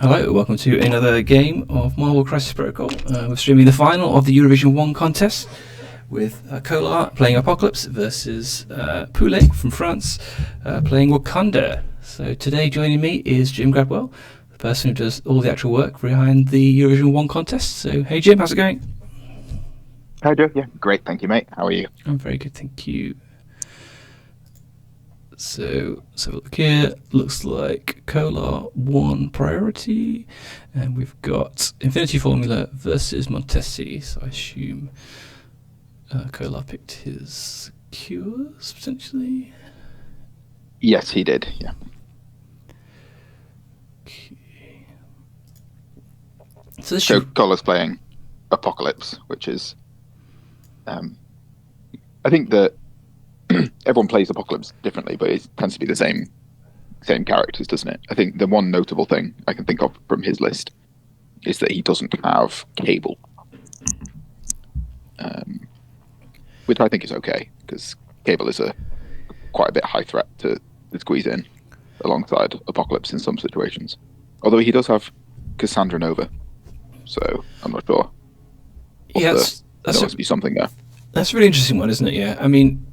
Hello, welcome to another game of Marvel Crisis Protocol. We're streaming the final of the Eurovision Wong contest with Kollar playing Apocalypse versus Poulay from France playing Wakanda. So today joining me is Jim Gradwell, the person who does all the actual work behind the Eurovision Wong contest. So hey Jim, how's it going? Hi Joe, yeah, great, thank you mate. How are you? I'm very good, thank you. So let's have a look here. Looks like Kollar won priority, and we've got Infinity Formula versus Montesi. So I assume Kollar picked his cures potentially. Yes, he did. Yeah. Okay. So Kollar's playing Apocalypse, which is, I think that everyone plays Apocalypse differently, but it tends to be the same characters, doesn't it? I think the one notable thing I can think of from his list is that he doesn't have Cable, which I think is okay because Cable is quite a bit high threat to squeeze in alongside Apocalypse in some situations. Although he does have Cassandra Nova, so I'm not sure. Yeah, there must be something there. That's a really interesting one, isn't it? Yeah, I mean,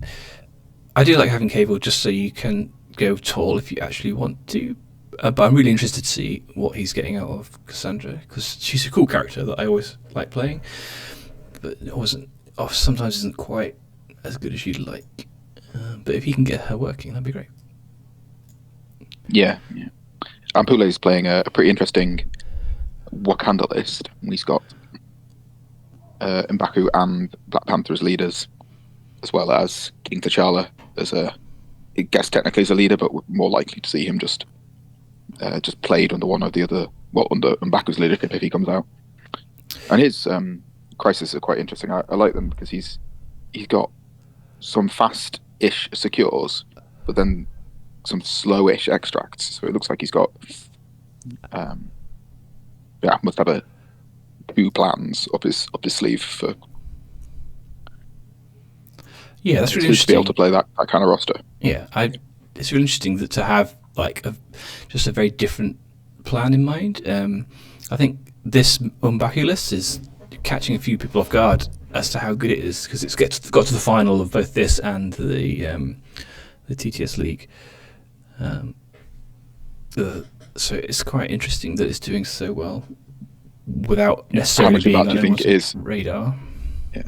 I do like having Cable just so you can go tall if you actually want to. But I'm really interested to see what he's getting out of Cassandra because she's a cool character that I always like playing, but sometimes isn't quite as good as you'd like. But if he can get her working, that'd be great. Yeah. And Poulay's playing a pretty interesting Wakanda list. He's got M'Baku and Black Panther as leaders, as well as King T'Challa as I guess technically as a leader, but we're more likely to see him just played under one or the other, under M'Baku's leadership if he comes out. And his crises are quite interesting. I like them because he's got some fast-ish secures, but then some slow-ish extracts. So it looks like he's got must have two plans up his sleeve for. Yeah, that's really interesting. To be able to play that kind of roster. Yeah, it's really interesting to have like just a very different plan in mind. I think this M'Baku list is catching a few people off guard as to how good it is because it's got to the final of both this and the TTS League. So it's quite interesting that it's doing so well without necessarily being on anyone's radar. Yeah.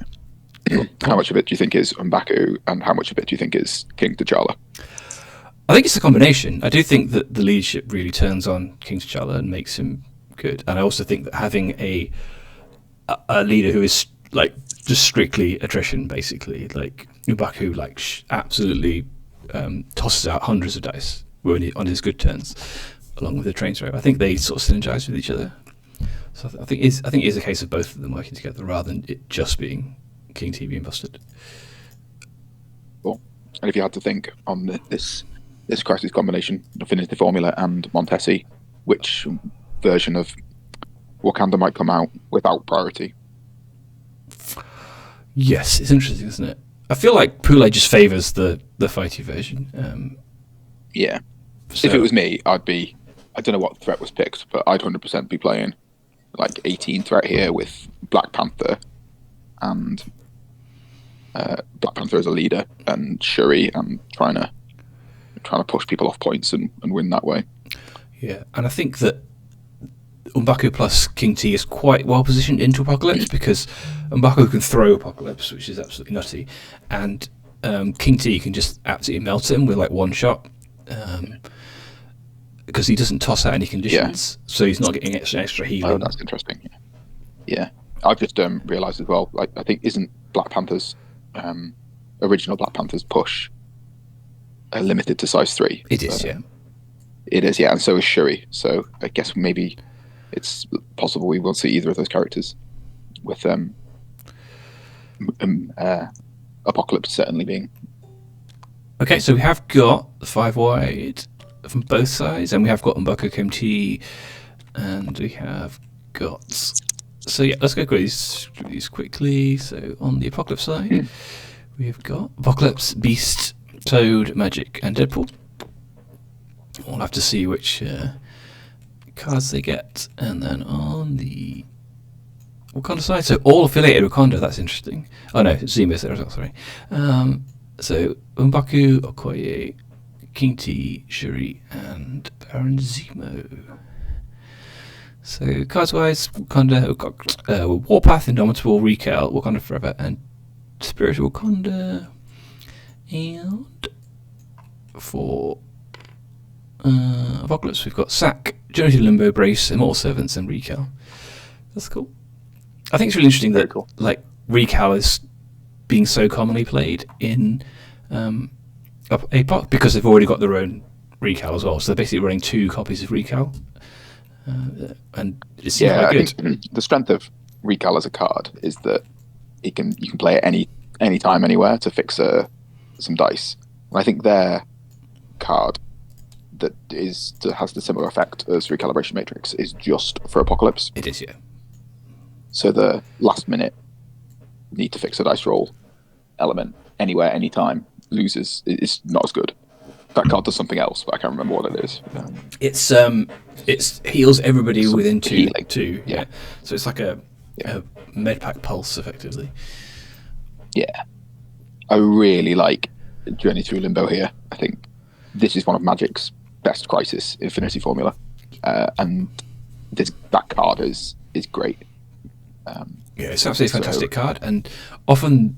How much of it do you think is M'Baku, and how much of it do you think is King T'Challa? I think it's a combination. I do think that the leadership really turns on King T'Challa and makes him good, and I also think that having a leader who is like just strictly attrition, basically, like M'Baku, absolutely tosses out hundreds of dice on his good turns, along with the train throw. I think they sort of synergize with each other. So I think it is a case of both of them working together rather than it just being King T being busted. Cool. And if you had to think on this crisis combination, Infinity Formula and Montesi, which version of Wakanda might come out without priority? Yes, it's interesting, isn't it? I feel like Poulay just favours the fighty version. Yeah. So, if it was me, I don't know what threat was picked, but I'd 100% be playing like 18 threat here with Black Panther and Black Panther as a leader and Shuri and trying to push people off points and win that way. Yeah, and I think that M'Baku plus King T is quite well positioned into Apocalypse because M'Baku can throw Apocalypse, which is absolutely nutty, and King T can just absolutely melt him with like one shot. Because he doesn't toss out any conditions, so he's not getting extra healing. Oh, that's interesting. Yeah, I've just realised as well. Like, I think isn't Black Panther's original Black Panther's push limited to size 3? It is, yeah. It is, yeah, and so is Shuri. So I guess maybe it's possible we won't see either of those characters with Apocalypse certainly being. Okay, so we have got the 5 wide from both sides, and we have got M'Baku KMT, and we have got. So yeah, let's go through these quickly. So on the Apocalypse side, we've got Apocalypse, Beast, Toad, Magic, and Deadpool. We'll have to see which cards they get, and then on the Wakanda side, so all affiliated Wakanda. That's interesting. Oh no, Zima's there as well. Sorry. So M'Baku, Okoye, King T, Shuri, and Baron Zemo. So cards wise, Wakanda, we've got Warpath, Indomitable, Recal, Wakanda Forever, and Spiritual Wakanda. And for Apocalypse, we've got Sack, Journey to Limbo, Brace, Immortal Servants, and Recal. That's cool. I think it's really interesting that cool. like Recal is being so commonly played in APOC because they've already got their own Recal as well. So they're basically running 2 copies of Recal. And it's quite good. I think the strength of Recal as a card is that you can play it any time, anywhere to fix some dice. And I think their card that has the similar effect as Recalibration Matrix is just for Apocalypse. It is, yeah. So the last minute need to fix a dice roll element anywhere, anytime loses is not as good. That card does something else, but I can't remember what it is. It's heals everybody within two. Healing. Two, yeah. So it's like a medpack pulse, effectively. Yeah, I really like Journey Through Limbo here. I think this is one of Magic's best Crisis Infinity formula, and that card is great. Yeah, it's absolutely fantastic card, and often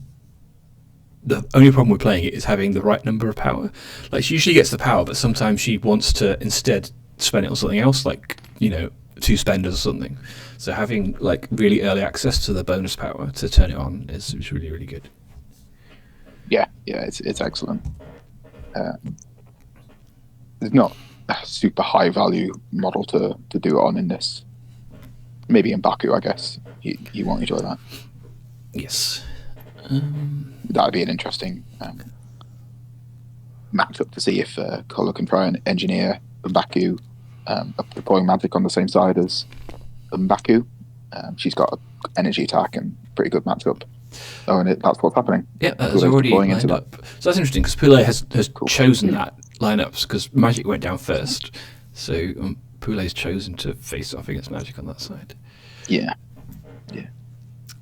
the only problem with playing it is having the right number of power. Like, she usually gets the power, but sometimes she wants to instead spend it on something else, like, 2 spenders or something. So having like really early access to the bonus power to turn it on is really, really good. Yeah, it's excellent. There's not a super high value model to do it on in this. Maybe in Baku, I guess. You won't enjoy that. Yes. That'd be an interesting matchup to see if Kollar can try and engineer M'Baku deploying magic on the same side as M'Baku. She's got energy attack and pretty good matchup. Oh, and that's what's happening. Yeah, that's already lined up. So that's interesting because Poulay has chosen that lineups because Magic went down first. So Poulay's chosen to face off against Magic on that side. Yeah.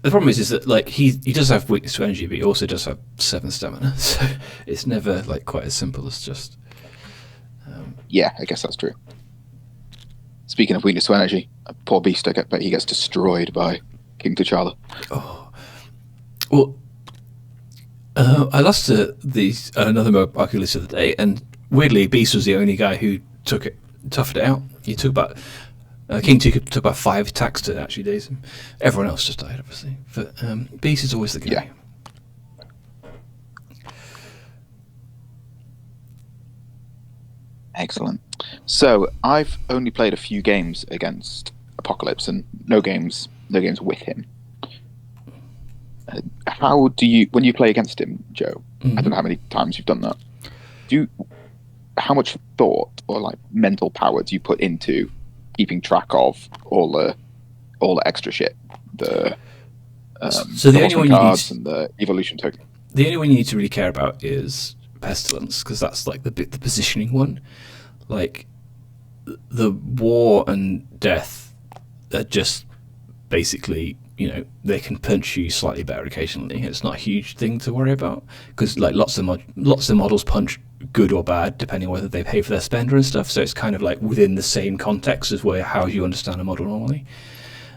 The problem is that like he does have weakness to energy, but he also does have 7 stamina. So it's never like quite as simple as just. Yeah, I guess that's true. Speaking of weakness to energy, poor Beast, I bet he gets destroyed by King T'Challa. Oh, well, I lost to another M'Baku list of the day, and weirdly, Beast was the only guy who toughed it out. He took about King T took about 5 attacks to actually daze him. Everyone else just died, obviously. But Beast is always the guy. Yeah. Excellent. So I've only played a few games against Apocalypse, and no games with him. How do you, when you play against him, Joe? Mm-hmm. I don't know how many times you've done that. How much thought or like mental power do you put into keeping track of all the extra shit? So the only one cards and the evolution token. The only one you need to really care about is Pestilence, because that's like the positioning one. Like the war and death are just basically, they can punch you slightly better occasionally. It's not a huge thing to worry about because like lots of models punch good or bad depending on whether they pay for their spender and stuff. So it's kind of like within the same context as how you understand a model normally.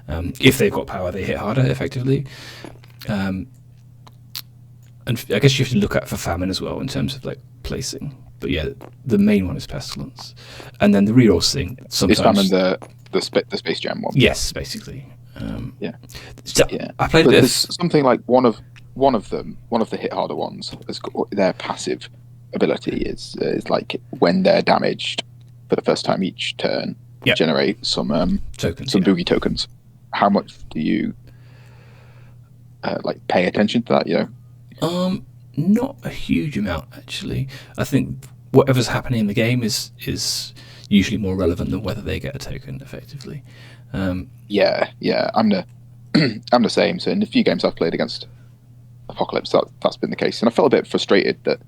If they've got power, they hit harder effectively. And I guess you have to look at for famine as well in terms of like placing. But yeah, the main one is Pestilence, and then the rerolls thing. Sometimes is famine the Space Jam one? Yes, basically. Yeah. So I played a bit. There's something like one of the hit harder ones. Their passive ability is like when they're damaged for the first time each turn, generate some tokens, boogie tokens. How much do you like pay attention to that? Not a huge amount actually. I think whatever's happening in the game is usually more relevant than whether they get a token effectively. Yeah. I'm the same. So in the few games I've played against Apocalypse, that's been the case, and I felt a bit frustrated that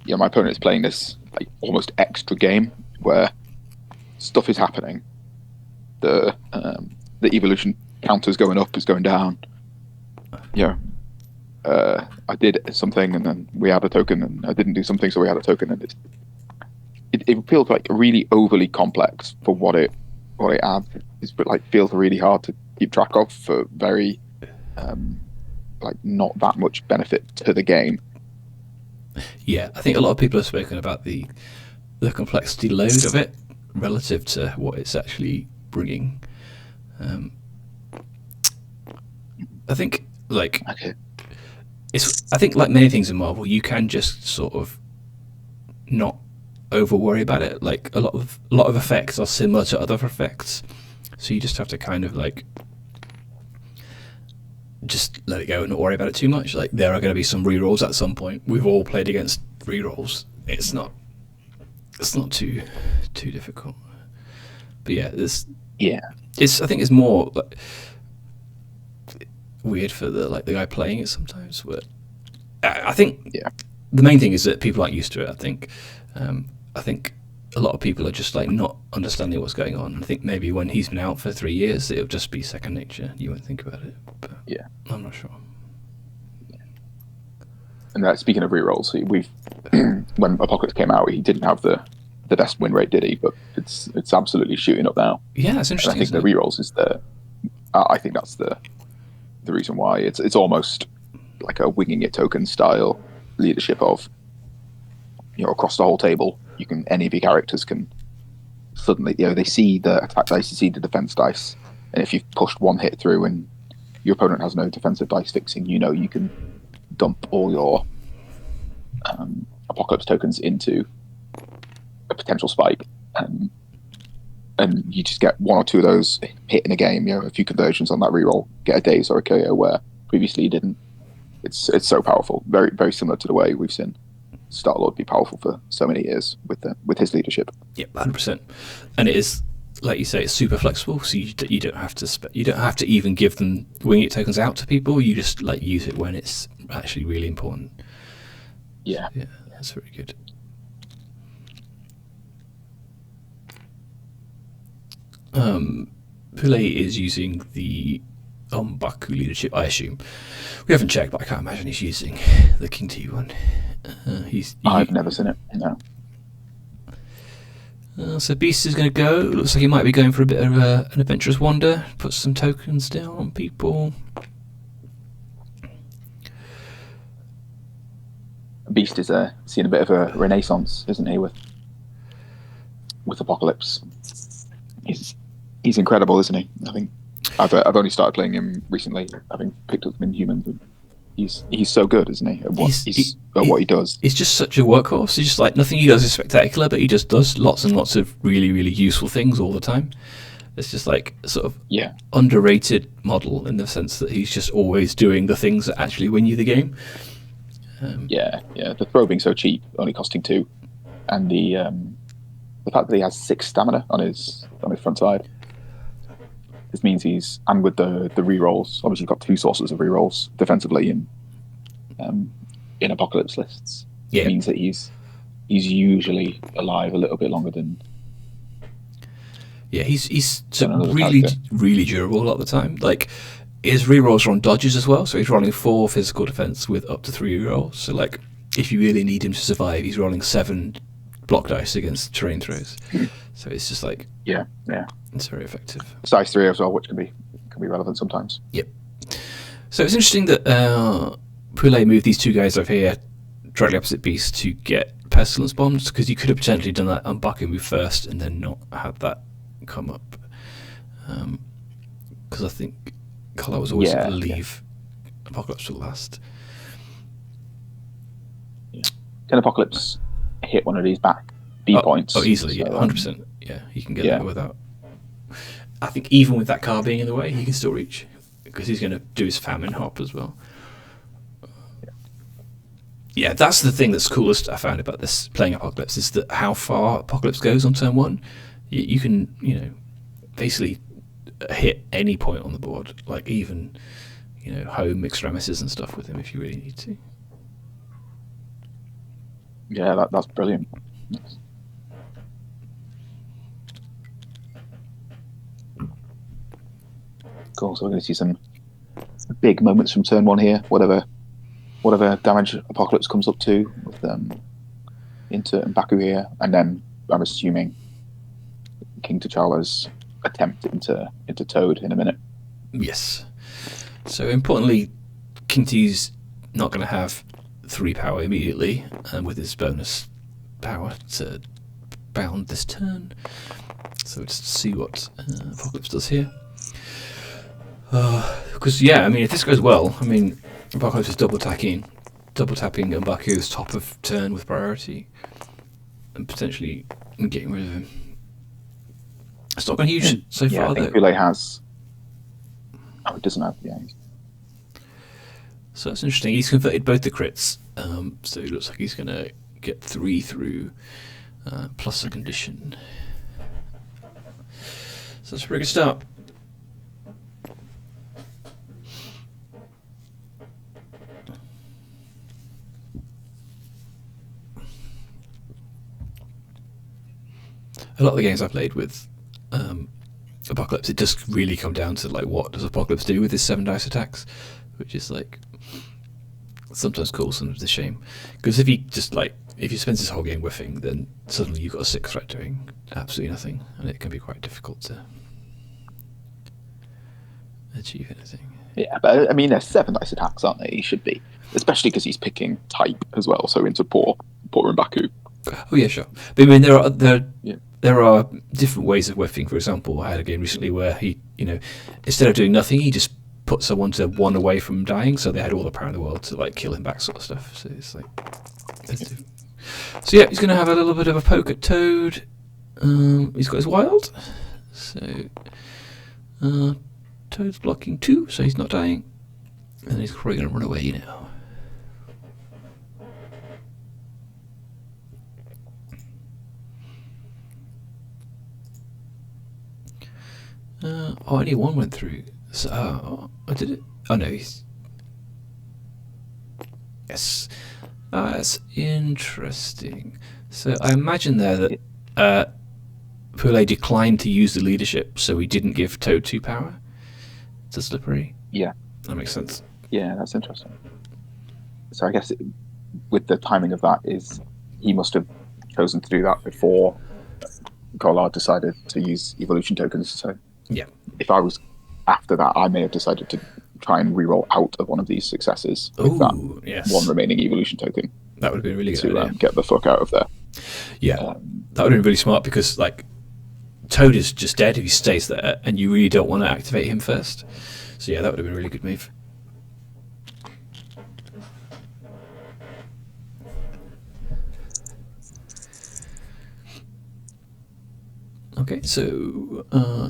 my opponent is playing this like almost extra game where stuff is happening, the evolution counter's going up, is going down. I did something and then we had a token, and I didn't do something, so we had a token, and it feels like really overly complex for what it adds. It's like feels really hard to keep track of for very like not that much benefit to the game. Yeah, I think a lot of people have spoken about the complexity load of it relative to what it's actually bringing. I think like Okay. I think like many things in Marvel, you can just sort of not over worry about it. Like a lot of effects are similar to other effects, so you just have to kind of like just let it go and not worry about it too much. Like there are going to be some rerolls at some point. We've all played against rerolls. It's not too difficult. But yeah, I think it's more like, weird for the guy playing it sometimes. But I think the main thing is that people aren't used to it. I think a lot of people are just like not understanding what's going on. I think maybe when he's been out for 3 years, it'll just be second nature. You won't think about it. But Yeah, I'm not sure. And speaking of rerolls, we've when Apocalypse came out, he didn't have the best win rate, did he? But it's absolutely shooting up now. Yeah, that's interesting. And I think the rerolls is I think that's the reason why it's almost like a winging it token style leadership of, across the whole table, any of your characters can suddenly, they see the attack dice, you see the defense dice, and if you've pushed one hit through and your opponent has no defensive dice fixing, you can dump all your Apocalypse tokens into a potential spike, and you just get one or two of those hit in a game. A few conversions on that reroll, get a daze or a KO where previously you didn't. It's so powerful, very very similar to the way we've seen Star-Lord be powerful for so many years with his leadership. Yep, 100%. And it is, like you say, it's super flexible. So you don't have to even give them wing it tokens out to people. You just like use it when it's actually really important. Yeah, yeah, that's very good. Poulay is using the M'Baku leadership, I assume. We haven't checked, but I can't imagine he's using the King T one. I've never seen it. No. So Beast is going to go. Looks like he might be going for a bit of an adventurous wander. Put some tokens down on people. Beast is seeing a bit of a renaissance, isn't he, with Apocalypse? He's incredible, isn't he? I think I've only started playing him recently, having picked up him in Humans. And he's so good, isn't he? At what he does. He's just such a workhorse. He's just like nothing he does is spectacular, but he just does lots and lots of really really useful things all the time. It's just like sort of underrated model in the sense that he's just always doing the things that actually win you the game. The throw being so cheap, only costing 2, and the fact that he has 6 stamina on his front side. This means and with the rerolls, obviously got 2 sources of rerolls defensively in Apocalypse lists. It means that he's usually alive a little bit longer than. Yeah, he's really really durable a lot of the time. Like his rerolls are on dodges as well, so he's rolling 4 physical defense with up to 3 rerolls. So like if you really need him to survive, he's rolling 7 block dice against terrain throws. So it's just like it's very effective. Size 3 as well, which can be relevant sometimes. Yep. So it's interesting that Poulay moved these 2 guys over here directly opposite Beast to get pestilence bombs, because you could have potentially done that M'Baku move first and then not had that come up. Because I think Kollar was always going to leave Apocalypse to last. Yeah. Can Apocalypse hit one of these back B points? Oh, easily, so, 100%. Yeah, he can get there without. I think even with that car being in the way, he can still reach, because he's going to do his famine hop as well. Yeah, that's the thing that's coolest I found about this playing Apocalypse, is that how far Apocalypse goes on turn 1. You can, basically hit any point on the board, like even, home extremities and stuff with him if you really need to. Yeah, that's brilliant. Cool. So we're going to see some big moments from turn 1 here. Whatever damage Apocalypse comes up to with into M'Baku here, and then I'm assuming King T'Challa's attempt into Toad in a minute. Yes. So importantly, King T's not going to have 3 power immediately, with his bonus power to bound this turn. So let's see what Apocalypse does here. Because yeah, I mean, if this goes well, I mean, Apocalypse is double tapping M'Baku's top of turn with priority, and potentially getting rid of him. It's not been huge so far, I think though. Poulay has. Oh, it doesn't have. Yeah. So that's interesting. He's converted both the crits, so it looks like he's going to get 3 through, plus a condition. So that's a pretty good start. A lot of the games I played with Apocalypse, it does really come down to like, what does Apocalypse do with his 7 dice attacks, which is like sometimes cool, sometimes a shame. Because if he spends his whole game whiffing, then suddenly you've got a 6 threat doing absolutely nothing, and it can be quite difficult to achieve anything. Yeah, but I mean, they're 7 dice attacks, aren't they? He should be, especially because he's picking type as well. So into poor M'Baku. Oh yeah, sure. But I mean, there are different ways of whiffing. For example, I had a game recently where he, instead of doing nothing, he just put someone to 1 away from dying, so they had all the power in the world to like kill him back, sort of stuff. So it's like, so yeah, he's going to have a little bit of a poke at Toad. He's got his wild, so Toad's blocking 2, so he's not dying, and he's probably going to run away now. Only 1 went through. So, did it? Oh no, he's. Yes. That's interesting. So I imagine there that Poulay declined to use the leadership, so he didn't give Toad 2 power to Slippery. Yeah. That makes sense. Yeah, that's interesting. So I guess with the timing of that is he must have chosen to do that before Kollar decided to use evolution tokens. So yeah, if I was after that, I may have decided to try and reroll out of one of these successes with that 1 remaining evolution token. That would have been really good to get the fuck out of there. Yeah, that would have been really smart, because like Toad is just dead if he stays there, and you really don't want to activate him first. So yeah, that would have been a really good move. Okay, so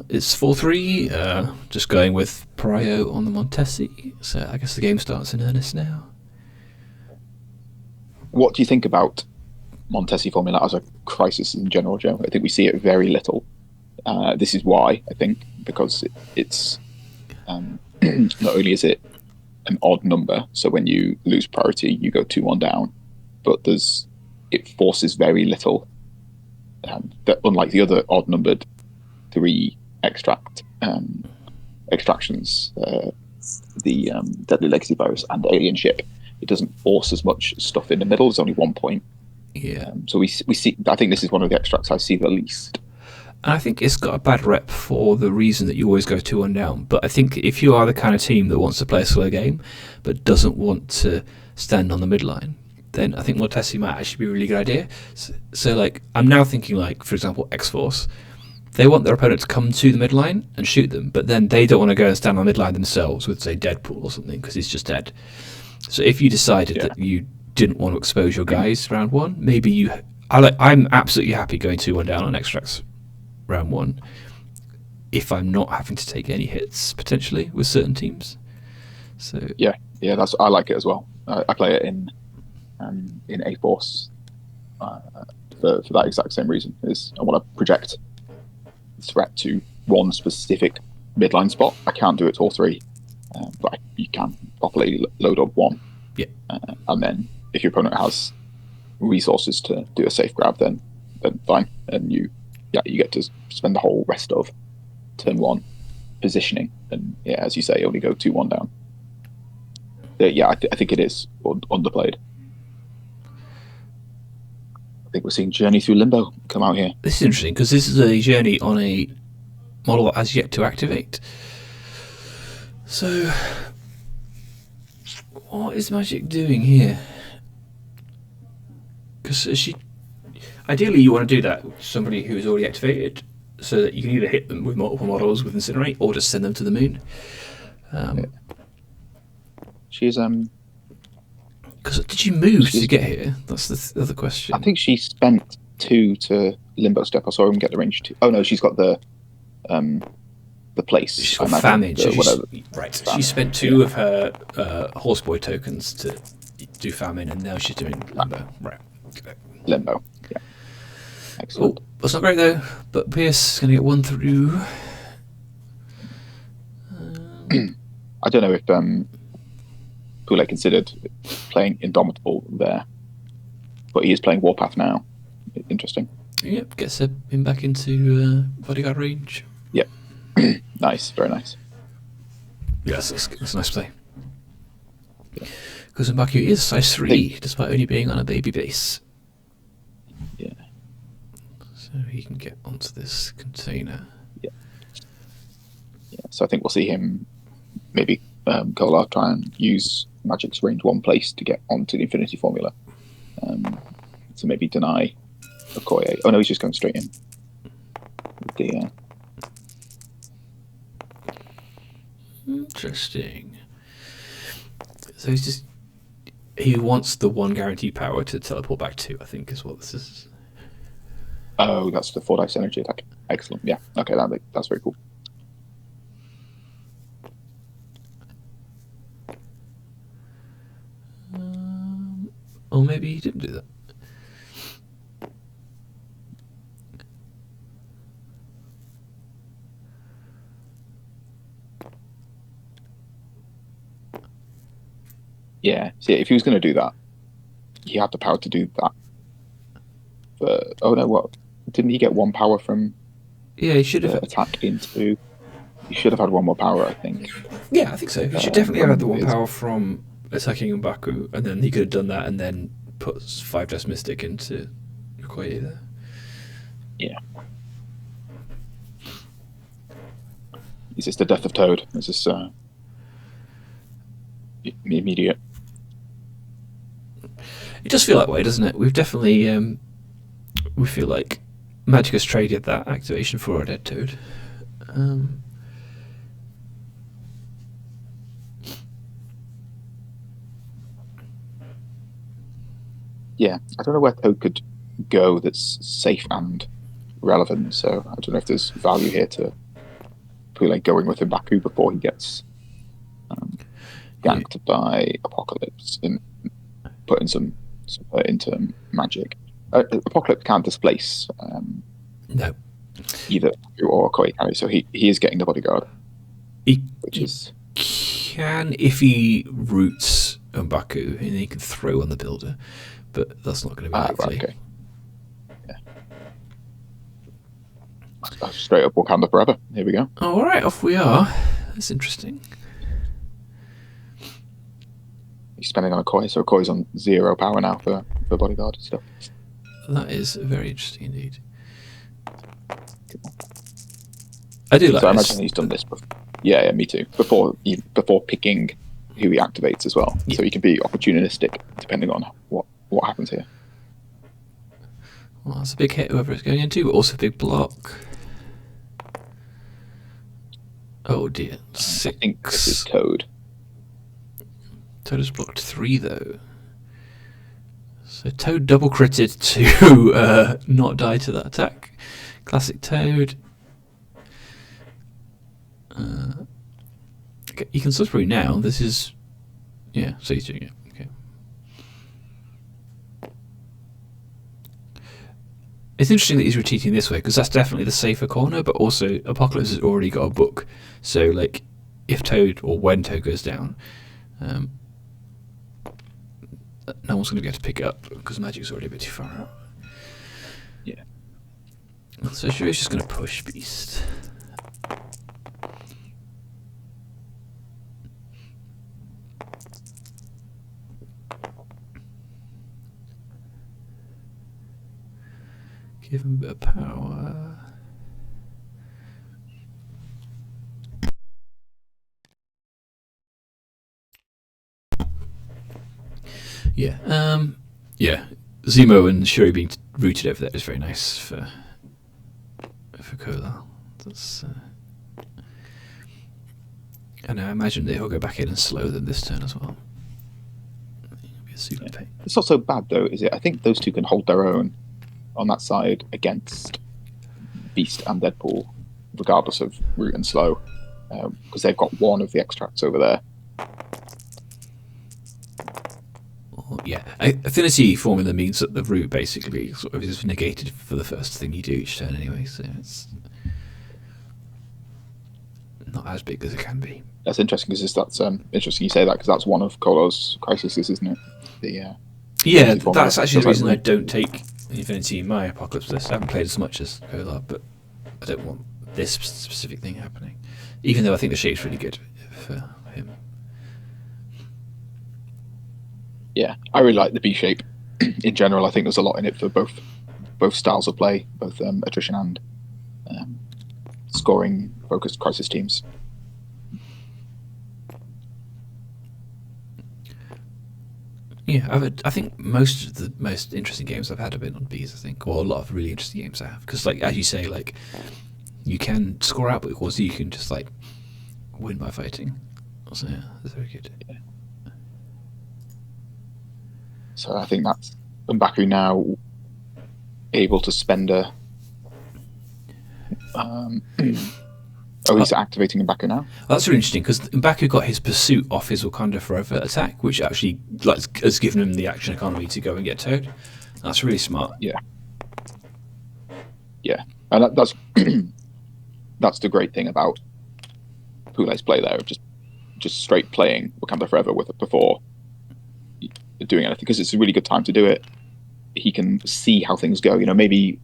it's 4-3, just going with Prio on the Montesi, so I guess the game starts in earnest now. What do you think about Montesi formula as a crisis in general, Joe? I think we see it very little. This is why, I think, because it's not only is it an odd number, so when you lose priority, you go 2-1 down, but it forces very little. That unlike the other odd-numbered 3 extractions, the Deadly Legacy Virus and Alien Ship, it doesn't force as much stuff in the middle. There's only 1 point. Yeah. So we see. I think this is one of the extracts I see the least. And I think it's got a bad rep for the reason that you always go 2-1 down. But I think if you are the kind of team that wants to play a slow game, but doesn't want to stand on the midline, then I think Montesi might actually be a really good idea. So like, I'm now thinking, like, for example, X-Force. They want their opponent to come to the midline and shoot them, but then they don't want to go and stand on the midline themselves with, say, Deadpool or something, because he's just dead. So if you decided that you didn't want to expose your guys round 1, maybe I'm absolutely happy going 2-1 down on extracts round 1 if I'm not having to take any hits, potentially, with certain teams. So yeah, I like it as well. I play it in A-Force for that exact same reason. Is I want to project threat to 1 specific midline spot. I can't do it to all 3, but you can properly load up 1. Yeah, and then if your opponent has resources to do a safe grab, then fine, and you get to spend the whole rest of turn 1 positioning, and yeah, as you say, only go 2-1 down. Yeah, I think it is underplayed. I think we're seeing Journey through Limbo come out here. This is interesting because this is a journey on a model that has yet to activate. So, what is Magic doing here? Because ideally you want to do that with somebody who is already activated, so that you can either hit them with multiple models with Incinerate, or just send them to the moon. She's Because did you move to get here? That's the other question. I think she spent 2 to Limbo Step. I saw him get the range 2. Oh no, she's got the place. She's got Famine. Right. Famine. She spent 2 of her Horseboy tokens to do Famine, and now she's doing Limbo. Right. Okay. Limbo. Yeah. Excellent. Oh, that's not great though. But Pierce is going to get 1 through. I don't know if Poulay considered playing Indomitable there, but he is playing Warpath now. Interesting. Yep, gets him back into bodyguard range. Yep. Nice, very nice. Yes, that's a nice play. Because Mbaku is size 3, despite only being on a baby base. Yeah. So he can get onto this container. Yeah. So I think we'll see him maybe Kollar try and use Magic's range 1 place to get onto the Infinity Formula. So maybe deny Okoye. Oh no, he's just going straight in. The, Interesting. So he wants the 1 guaranteed power to teleport back to, I think is what this is. Oh, that's the 4 dice energy attack. Excellent. Yeah. Okay, that's very cool. Or maybe he didn't do that. Yeah. See, if he was going to do that, he had the power to do that. Oh no, what? Didn't he get 1 power from? Yeah, he should have attack into. He should have had 1 more power, I think. Yeah, I think so. He should definitely have had the 1 power from attacking Mbaku, and then he could have done that and then put 5 Death Mystic into Okoye there. Yeah. Is this the death of Toad? Is this immediate? It does feel that way, doesn't it? We've definitely we feel like Magic has traded that activation for a dead Toad. Yeah, I don't know where Toad could go that's safe and relevant, so I don't know if there's value here to Poulay going with Mbaku before he gets ganked by Apocalypse and putting some into Magic. Apocalypse can't displace No. either Mbaku or Okoye carry, so he is getting the bodyguard. He is can if he roots Mbaku and he can throw on the builder, but that's not going to be likely. Right, okay. Yeah. Straight up Wakanda forever. Here we go. All right, off we are. That's interesting. He's spending on Okoye, so Okoye's on 0 power now for bodyguard and stuff. That is very interesting indeed. I do like so I this. imagine he's done this before. Yeah, me too. Before picking who he activates as well, so he can be opportunistic depending on what happens here. Well, that's a big hit, whoever it's going into, but also a big block. Oh dear, 6. I think this is Toad. Toad has blocked 3 though. So Toad double critted to not die to that attack. Classic Toad. Okay, you can Salisbury now. This is, yeah. So he's doing it. Okay. It's interesting that he's retreating this way because that's definitely the safer corner. But also, Apocalypse has already got a book. So like, if Toad or when Toad goes down, no one's going to be able to pick it up because Magic's already a bit too far out. Yeah. So Shuri's just going to push Beast. Give him a bit of power. Yeah. Yeah. Zemo and Shuri being rooted over there is very nice for Kollar. That's. And I imagine that he'll go back in and slow them this turn as well. It'll be a super pain. It's not so bad though, is it? I think those two can hold their own on that side against Beast and Deadpool, regardless of root and slow, because they've got one of the extracts over there. Yeah, affinity formula means that the root basically sort of is negated for the first thing you do each turn anyway, so it's not as big as it can be. That's interesting because that's interesting you say that because that's one of Kollar's crises, isn't it? Yeah, that's actually the reason I don't take Infinity in my Apocalypse list. I haven't played as much as Kollar, but I don't want this specific thing happening, even though I think the shape's really good for him. Yeah, I really like the B shape in general. I think there's a lot in it for both styles of play, both attrition and scoring focused crisis teams. Yeah, I think most of the most interesting games I've had have been on Bs, I think, or a lot of really interesting games I have. Because, like, as you say, like, you can score out, but of course you can just, like, win by fighting. So, yeah, that's very good. Yeah. So I think that's M'Baku now able to spend a... he's activating M'Baku now? Well, that's really interesting, because M'Baku got his pursuit off his Wakanda Forever attack, which actually has given him the action economy to go and get Toad. That's really smart. Yeah. Yeah. And that's that's the great thing about Poulay's play there, of just straight playing Wakanda Forever with it before doing anything, because it's a really good time to do it. He can see how things go. You know, maybe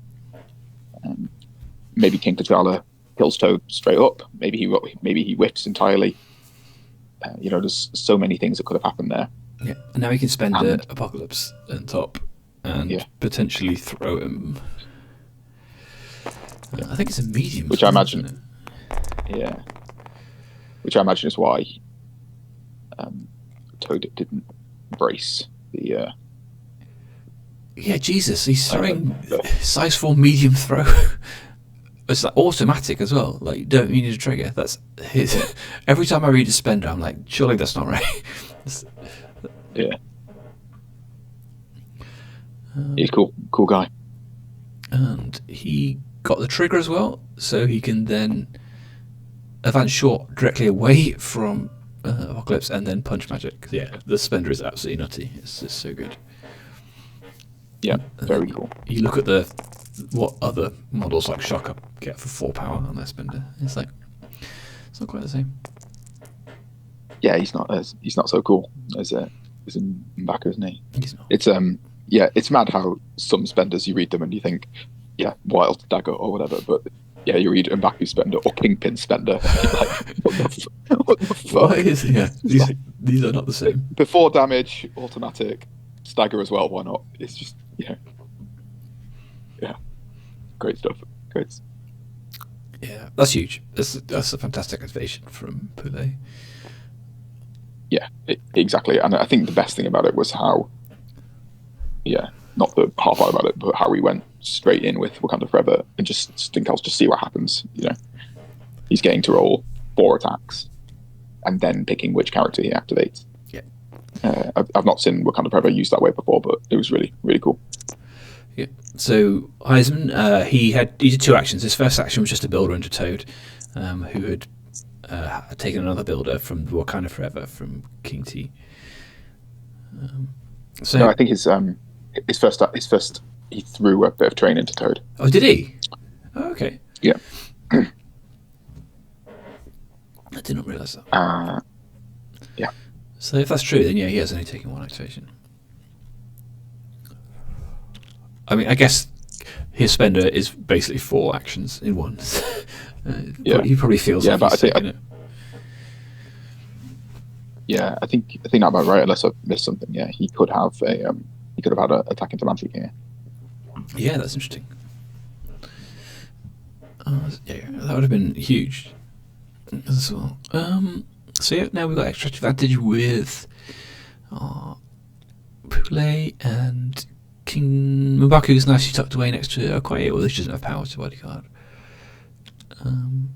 King T'Challa kills Toad straight up. Maybe he whiffs entirely. You know, there's so many things that could have happened there. Yeah, and now he can spend the Apocalypse on top and potentially throw him. I think it's a medium. Which I imagine. Yeah. Which I imagine is why Toad didn't brace the. Yeah, Jesus, he's throwing size 4 medium throw. It's like automatic as well. Like, you don't need a trigger. That's his. Every time I read a spender, I'm like, surely that's not right. Yeah. He's cool guy. And he got the trigger as well, so he can then advance short directly away from Apocalypse and then punch magic. Yeah, the spender is absolutely nutty. It's just so good. Yeah, very cool. You look at what other models like Shocker get for 4 power on their spender. It's like it's not quite the same. Yeah, he's not so cool as M'Baku, isn't he? He's not. It's mad how some spenders you read them and you think, yeah, Wild Dagger or whatever, but yeah, you read M'Baku spender or Kingpin spender. You're like, what the fuck? Why is these are not the same. Before damage, automatic, stagger as well. Why not? It's just yeah, great stuff. Great. Yeah, that's huge. That's a fantastic activation from Poulay. Yeah, exactly. And I think the best thing about it was how, not the half part about it, but how he went straight in with Wakanda Forever and just think I'll just see what happens. You know, he's getting to roll 4 attacks and then picking which character he activates. Yeah, I've not seen Wakanda Forever used that way before, but it was really, really cool. Yeah. So Heisman, he did 2 actions. His first action was just a builder into Toad, who had taken another builder from Wakanda Forever from King T. No, I think his first he threw a bit of train into Toad. Oh, did he? Oh, okay. Yeah. I did not realise that. Yeah. So if that's true, then yeah, he has only taken 1 activation. I mean, I guess his spender is basically 4 actions in one. He probably feels like he's taking it. Yeah, I think that's about right. Unless I've missed something. Yeah, he could have had an attack into magic here. Yeah, that's interesting. Yeah, that would have been huge as well. So yeah, now we've got extra advantage with Poulay, and King Mbaku's nicely tucked away next to Okoye, although she doesn't have power to bodyguard. And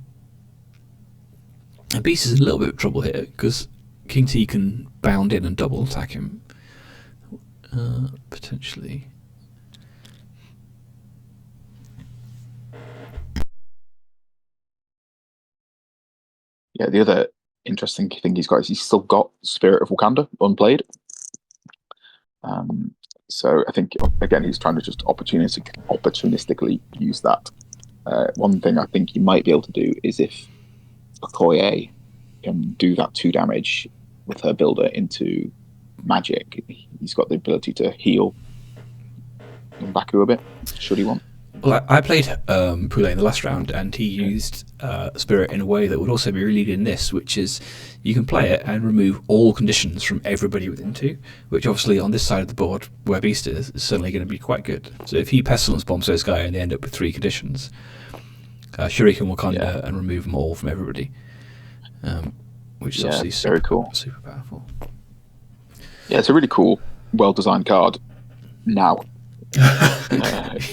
Beast is in a little bit of trouble here because King T can bound in and double attack him. Potentially. Yeah, the other interesting thing he's got is he's still got Spirit of Wakanda unplayed. So I think again he's trying to just opportunistically use that. One thing I think he might be able to do is if Okoye can do that 2 damage with her builder into magic, he's got the ability to heal Mbaku a bit, should he want. Well, I played Poulay in the last round, and he used Spirit in a way that would also be really good in this, which is you can play it and remove all conditions from everybody within 2, which obviously on this side of the board, where Beast is certainly going to be quite good. So if he Pestilence Bombs this guy and they end up with 3 conditions, Shuriken Wakanda and remove them all from everybody, which is obviously very cool. Super powerful. Yeah, it's a really cool, well-designed card now.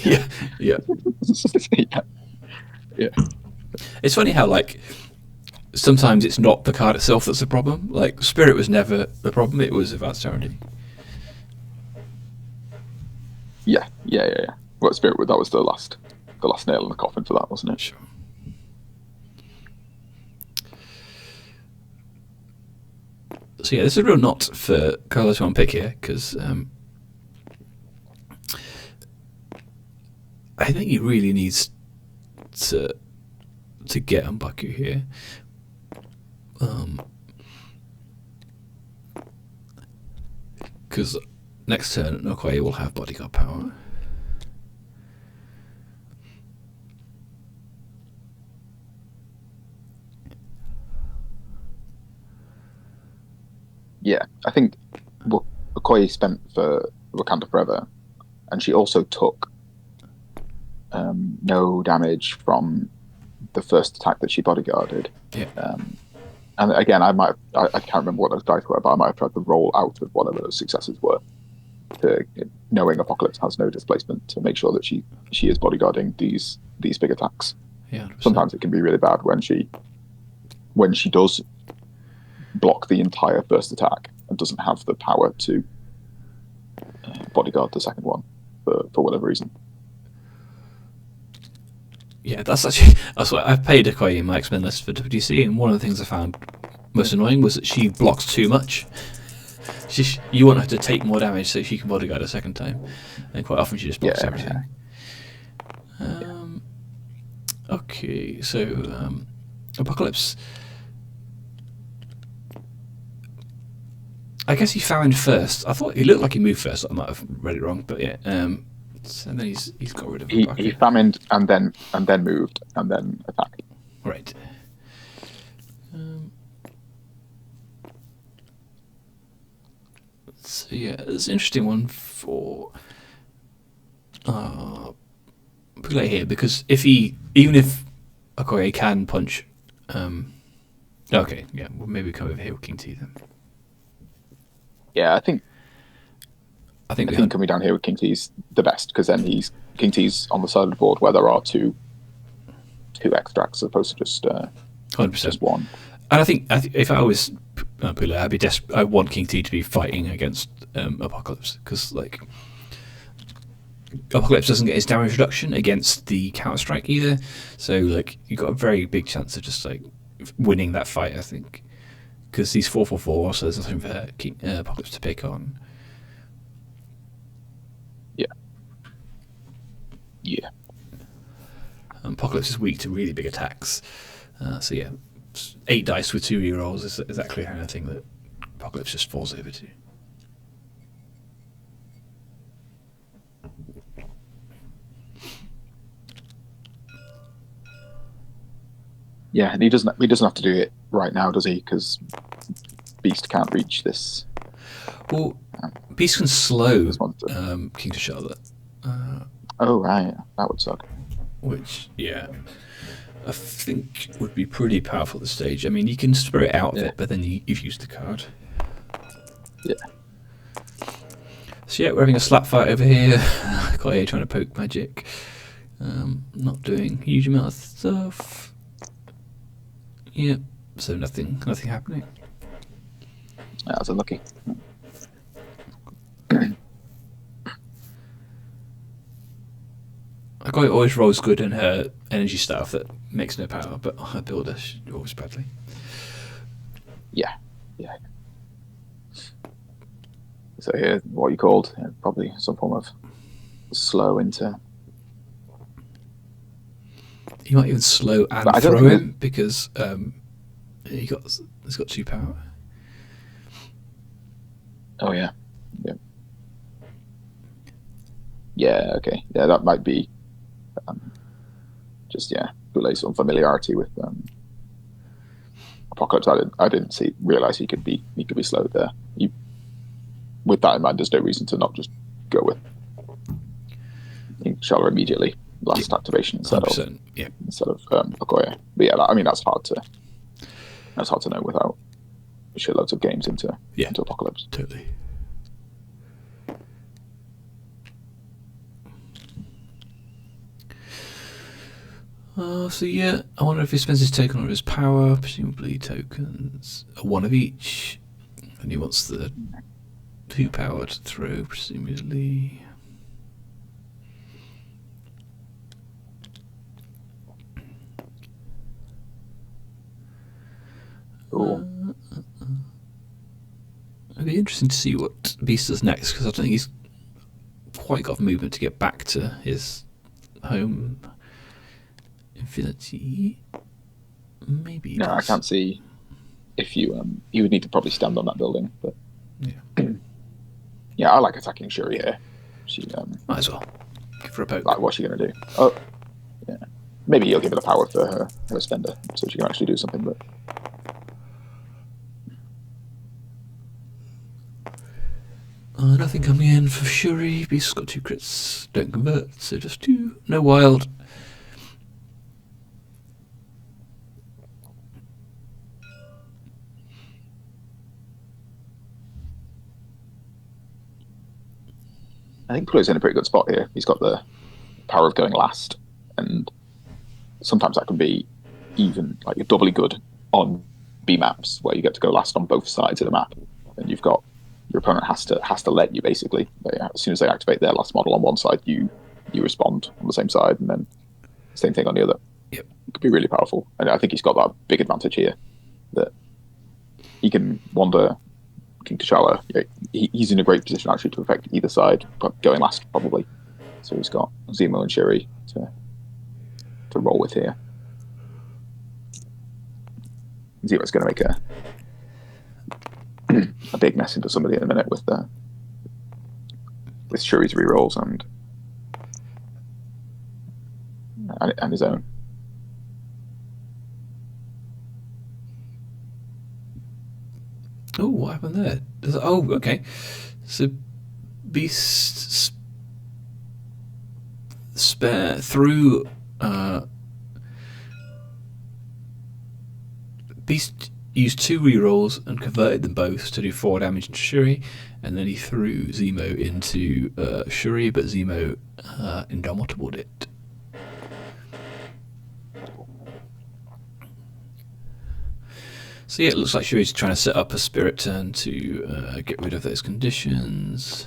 Yeah. yeah. It's funny how like sometimes it's not the card itself that's the problem. Like Spirit was never the problem; it was Advanced Guarantee. Yeah. Well, Spirit, that was the last nail in the coffin for that, wasn't it? Sure. So yeah, this is a real knot for Kollar to unpick here because I think he really needs to get Mbaku here. Because next turn Okoye will have bodyguard power. Yeah, I think Okoye spent for Wakanda Forever, and she also took no damage from the first attack that she bodyguarded. Yeah. And again, I can't remember what those dice were, but I might have tried to roll out of whatever those successes were, knowing Apocalypse has no displacement, to make sure that she is bodyguarding these big attacks. Yeah. 100%. Sometimes it can be really bad when she does block the entire first attack and doesn't have the power to bodyguard the second one for whatever reason. Yeah, that's what I've paid Okoye in my X-Men list for WTC, and one of the things I found most annoying was that she blocks too much. You want her to take more damage so she can bodyguard a second time, and quite often she just blocks everything. Okay, so Apocalypse. I guess he found first. I thought he looked like he moved first. I might have read it wrong, but yeah. And then he's got rid of he famined and then moved and then attacked. Right. So yeah, it's an interesting one for Poulay here, because even if Okoye can punch, okay, yeah, we'll maybe come over here with King T then. Yeah, I think coming down here with King T's the best, because then King T's on the side of the board where there are two extracts as opposed to just 100%. Just one. And I think if I was Poulay, I'd be desperate. I want King T to be fighting against Apocalypse, because like Apocalypse doesn't get his damage reduction against the counter strike either, so like you got a very big chance of just like winning that fight. I think because he's 4/4/4, so there's nothing for Apocalypse to pick on. Yeah. Apocalypse is weak to really big attacks, so yeah, 8 dice with 2 rerolls is exactly the kind of thing that Apocalypse just falls over to. Yeah, and he doesn't have to do it right now, does he? Because Beast can't reach this. Well, Beast can slow King to Charlotte. Oh right, that would suck. which, yeah, I think would be pretty powerful at this stage. I mean, you can spirit out of it, but then you've used the card. Yeah. So yeah, we're having a slap fight over here. Kollar trying to poke magic. Not doing a huge amount of stuff. Yeah, so nothing happening. That was unlucky. Kollar always rolls good in her energy stuff that makes no power, but her builder rolls badly. Yeah. So here, what you called probably some form of slow into. You might even slow and throw him because he's got 2 power. Oh yeah. Okay. Yeah, that might be just Poulay's some familiarity with Apocalypse. I didn't realize he could be slowed there. With that in mind, there's no reason to not just go with Kollar immediately last activation instead of Okoye. But yeah, I mean that's hard to know without shitloads of games into Apocalypse. Totally. So yeah, I wonder if he spends his token or his power. Presumably tokens, one of each, and he wants the 2 power to throw. Presumably. Cool. It'd be interesting to see what Beast does next because I don't think he's quite got movement to get back to his home. Infinity, maybe. No, I can't see if you would need to probably stand on that building, but yeah, I like attacking Shuri here. She might as well give her a poke. Like, what's she gonna do? Oh, yeah, maybe you'll give her the power for her spender, so she can actually do something. But nothing coming in for Shuri. Beast's got 2 crits, don't convert, so just 2. No wild. I think Poulay's in a pretty good spot here. He's got the power of going last, and sometimes that can be even like you're doubly good on B maps where you get to go last on both sides of the map, and you've got your opponent has to let you basically. As soon as they activate their last model on one side, you respond on the same side, and then same thing on the other. Yep. It could be really powerful, and I think he's got that big advantage here that he can wander. King T'Challa, he's in a great position actually to affect either side, but going last probably. So he's got Zemo and Shuri to roll with here. Zemo's going to make a big mess into somebody in a minute with Shuri's rerolls and his own. Oh, what happened there? Oh, okay. So Beast spare through Beast used 2 rerolls and converted them both to do 4 damage into Shuri, and then he threw Zemo into Shuri, but Zemo indomitabled it. So yeah, it looks like Shuri's trying to set up a spirit turn to get rid of those conditions.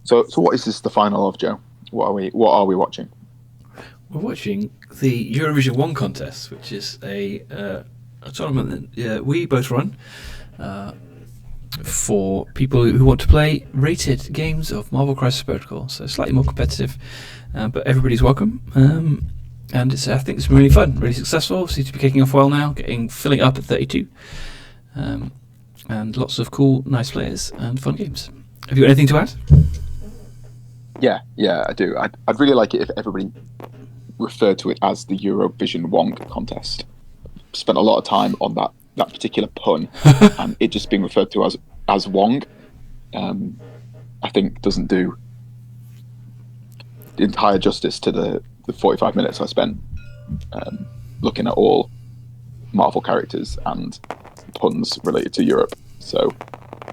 So what is this the final of, Joe? What are we watching? We're watching the Eurovision Wong contest, which is a tournament that we both run. for people who want to play rated games of Marvel Crisis Protocol. So slightly more competitive, but everybody's welcome. And I think it's been really fun, really successful. Seems to be kicking off well now, filling up at 32. And lots of cool, nice players and fun games. Have you got anything to add? Yeah, I do. I'd really like it if everybody referred to it as the Eurovision Wong contest. Spent a lot of time on that particular pun, and it just being referred to as Wong, I think doesn't do the entire justice to the 45 minutes I spent looking at all Marvel characters and puns related to Europe. So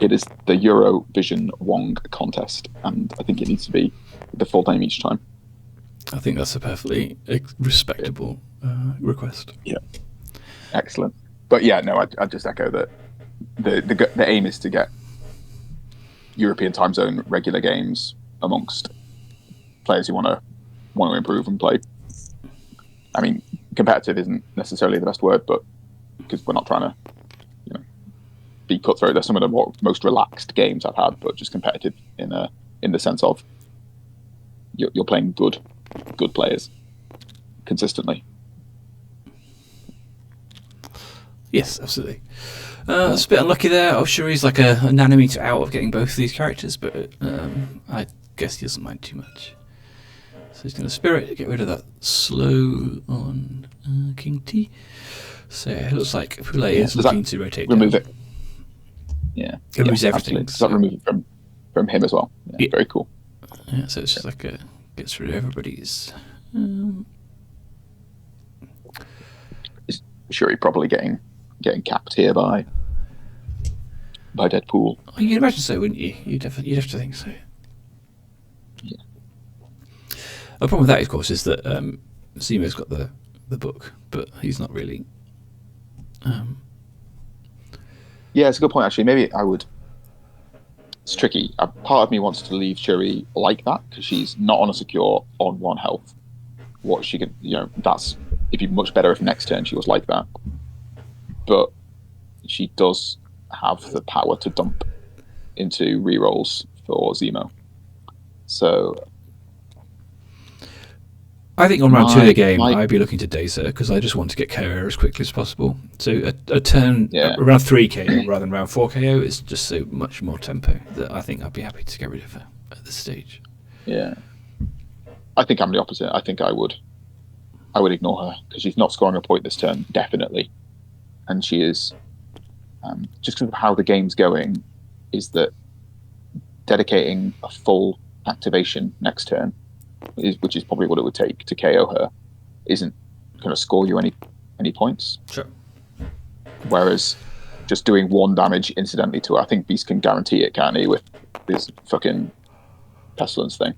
it is the Eurovision Wong contest, and I think it needs to be the full name each time. I think that's a perfectly respectable request. Yeah, excellent. But yeah, no, I just echo that the aim is to get European time zone regular games amongst players who want to improve and play. I mean, competitive isn't necessarily the best word, but because we're not trying to be cutthroat. They're some of the most relaxed games I've had, but just competitive in the sense of you're playing good players consistently. Yes, absolutely. It's a bit unlucky there. I'm sure he's like a nanometer out of getting both of these characters, but I guess he doesn't mind too much. So he's going to Spirit, get rid of that slow on King T. So it looks like Poulay is looking to rotate remove down. it. Yeah. It removes everything. Does that remove it from him as well? Yeah. Very cool. Yeah, so it's just like gets rid of everybody's. Is Shuri probably getting capped here by Deadpool? Oh, you'd imagine so, wouldn't you? You'd have to think so. Yeah. The problem with that, of course, is that Zemo's got the book, but he's not really. Yeah, it's a good point, actually. Maybe I would. It's tricky. Part of me wants to leave Shuri like that because she's not on a secure on 1 health. What she could, it'd be much better if next turn she was like that. But she does have the power to dump into rerolls for Zemo. So I think on round 2 of the game, I'd be looking to daze her because I just want to get KO as quickly as possible. So a turn around 3 KO rather than round 4 KO is just so much more tempo that I think I'd be happy to get rid of her at this stage. Yeah, I think I'm the opposite. I think I would ignore her because she's not scoring a point this turn, definitely, and she is just because of how the game's going. Is that dedicating a full activation next turn? Which is probably what it would take to KO her, isn't going to score you any points. Sure. Whereas just doing 1 damage incidentally to her, I think Beast can guarantee it, can't he, with this fucking pestilence thing,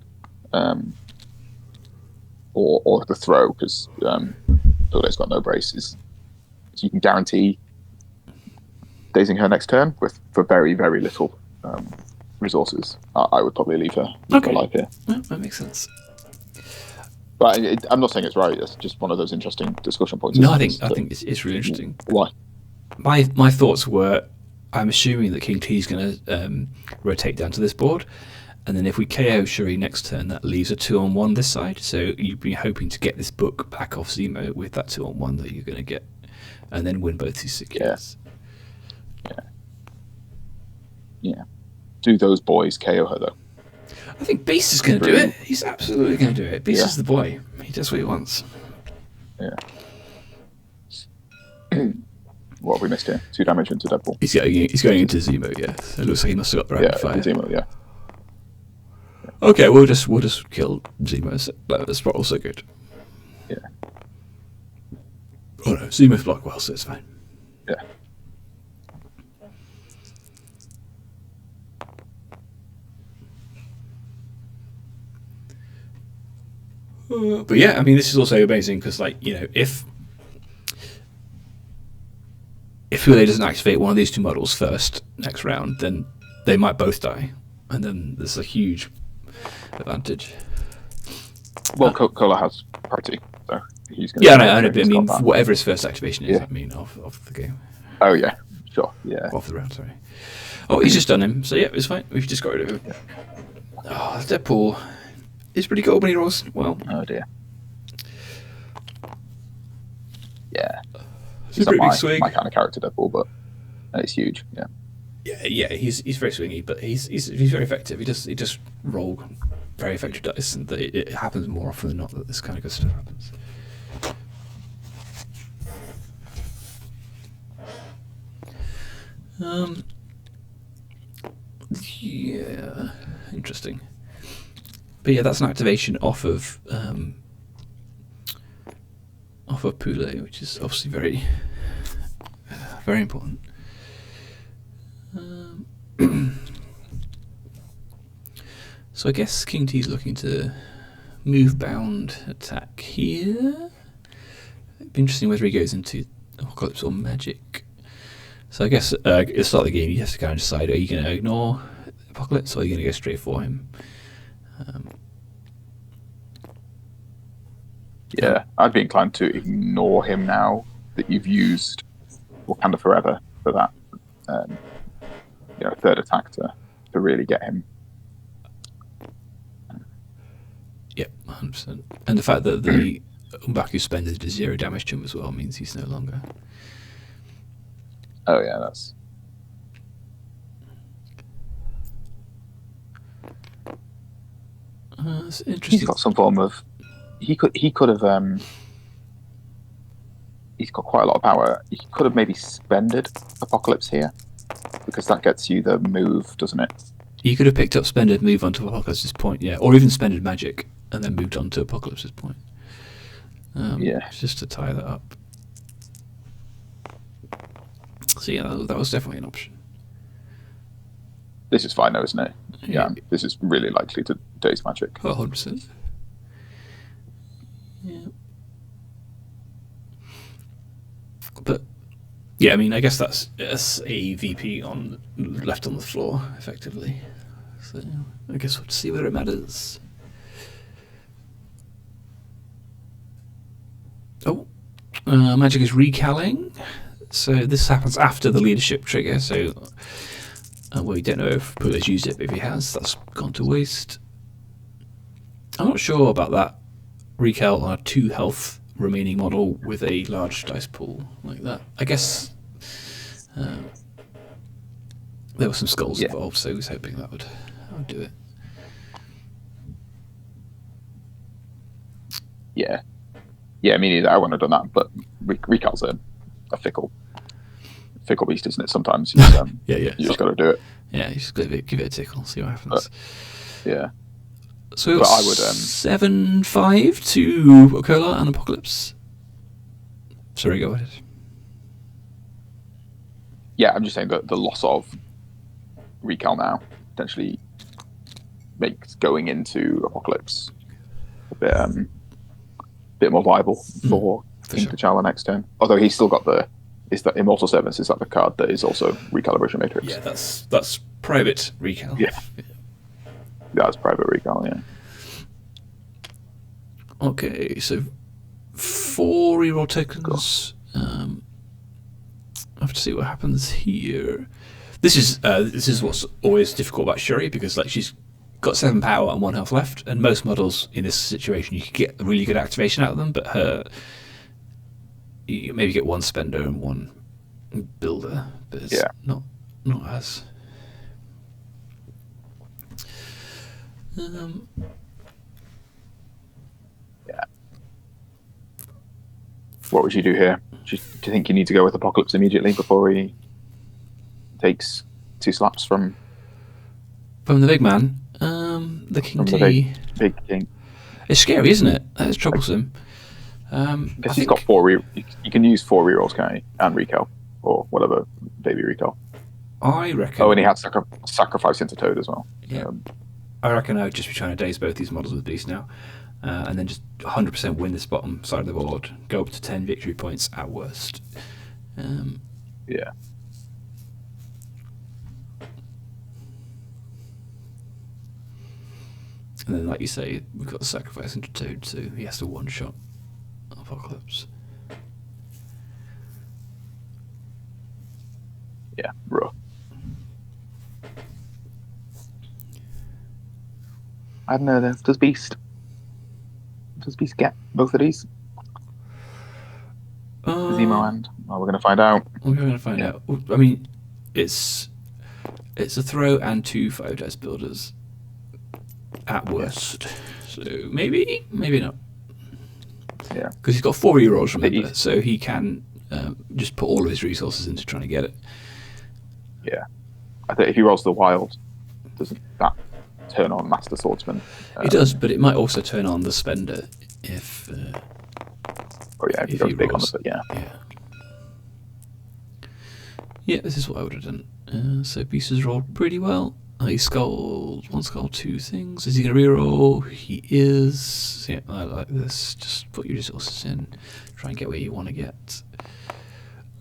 or the throw because Poulay's got no braces. So you can guarantee dazing her next turn for very very little resources. I would probably leave her alive here. Yeah, that makes sense. But I'm not saying it's right. It's just one of those interesting discussion points. No, I think it's really interesting. Why? My thoughts were, I'm assuming that King T is going to rotate down to this board, and then if we KO Shuri next turn, that leaves a 2-on-1 this side. So you'd be hoping to get this book back off Zemo with that 2-on-1 that you're going to get, and then win both these secures. Yeah. Do those boys KO her though? I think Beast is going to do it. He's absolutely going to do it. Beast is the boy. He does what he wants. Yeah. What have we missed here? 2 damage into Deadpool. He's going into Zemo. Yeah. So it looks like he must have got the rapid fire. Zemo. Yeah. Okay, we'll just kill Zemo. So that's also good. Yeah. Oh no, Zemo's blocked well, so it's fine. Yeah. But yeah, I mean, this is also amazing because, if Poulay doesn't activate one of these 2 models first next round, then they might both die, and then there's a huge advantage. Well, Kollar has priority, so he's going. Yeah, I know, but I mean, whatever his first activation is, of the game. Oh yeah, Sure. Yeah. Off the round, sorry. Oh, he's just done him. So yeah, it's fine. We've just got rid of him. Yeah. Oh, Deadpool. He's pretty cool when he rolls well. Oh dear. Yeah. It's He's a not pretty big swing. my kind of character, Deadpool, but it's huge. Yeah. Yeah, he's very swingy, but he's very effective. He just roll very effective dice, and it happens more often than not that this kind of good stuff happens. Yeah, interesting. But yeah, that's an activation off of Poulay, which is obviously very very important. So I guess King T's looking to move bound attack here. It'd be interesting whether he goes into Apocalypse or Magic. So I guess at the start of the game, you have to kind of decide: are you going to ignore Apocalypse, or are you going to go straight for him? Yeah, I'd be inclined to ignore him now that you've used Wakanda Forever for that, third attack to really get him. Yep, 100%. And the fact that the M'Baku spenders did 0 damage to him as well means he's no longer. Oh yeah, that's. It's interesting. He's got some form of. He could have. He's got quite a lot of power. He could have maybe spended Apocalypse here, because that gets you the move, doesn't it? He could have picked up Spended, move on to Apocalypse's point, yeah, or even Spended Magic and then moved on to Apocalypse's point. Just to tie that up. So yeah, that was definitely an option. This is fine though, isn't it? Yeah, this is really likely to Daze Magic. Oh, 100%. Yeah. But yeah, I mean, I guess that's a VP left on the floor, effectively. So I guess we'll see whether it matters. Oh, Magic is recalling. So this happens after the leadership trigger. So we don't know if Poulay's used it, but if he has, that's gone to waste. I'm not sure about that recal on a 2 health remaining model with a large dice pool like that. I guess there were some skulls involved, so he was hoping that would do it. Yeah, me neither. I wouldn't have done that, but recal's a fickle beast, isn't it? Sometimes you just got to do it. Yeah, you just give it a tickle, see what happens. Yeah. So but I would 7-5 to Kollar and Apocalypse. Sorry, go ahead. Yeah, I'm just saying that the loss of recal now potentially makes going into Apocalypse a bit more viable for King T'Challa next turn. Although he's still got the Immortal Servants is that the card that is also Recalibration Matrix. Yeah, that's private recal. Yeah. That's private recal, yeah. Okay, so 4 reroll tokens. Cool. I have to see what happens here. This is what's always difficult about Shuri, because like she's got 7 power and 1 health left, and most models in this situation you could get a really good activation out of them, but you maybe get 1 spender and 1 builder, but it's not as. What would you do here? Do you think you need to go with Apocalypse immediately before he takes 2 slaps from the big man? The King T. The big king. It's scary, isn't it? That is troublesome. I guess he's got 4 you can use 4 rerolls, can't you? And recal, or whatever baby recal. I reckon. Oh, and he had sacrifice into Toad as well. Yeah. I reckon I would just be trying to daze both these models with Beast now, and then just 100% win this bottom side of the board, go up to 10 victory points at worst. Yeah. And then, like you say, we've got the sacrifice into Toad, so he has to one-shot Apocalypse. Yeah, rough. I don't know. Does Beast get both of these? Zemo and we're going to find out. We're going to find out. I mean, it's a throw and 2 5 dice builders at worst. So maybe not. Yeah, because he's got 4 rerolls, remember, so he can just put all of his resources into trying to get it. Yeah, I think if he rolls the wild, doesn't that turn on Master Swordsman? It does, but it might also turn on the spender if. If he goes big on the yeah. Yeah, this is what I would have done. So Beast has rolled pretty well. He sculled 1 skull, 2 things. Is he going to reroll? He is. Yeah, I like this. Just put your resources in. Try and get where you want to get.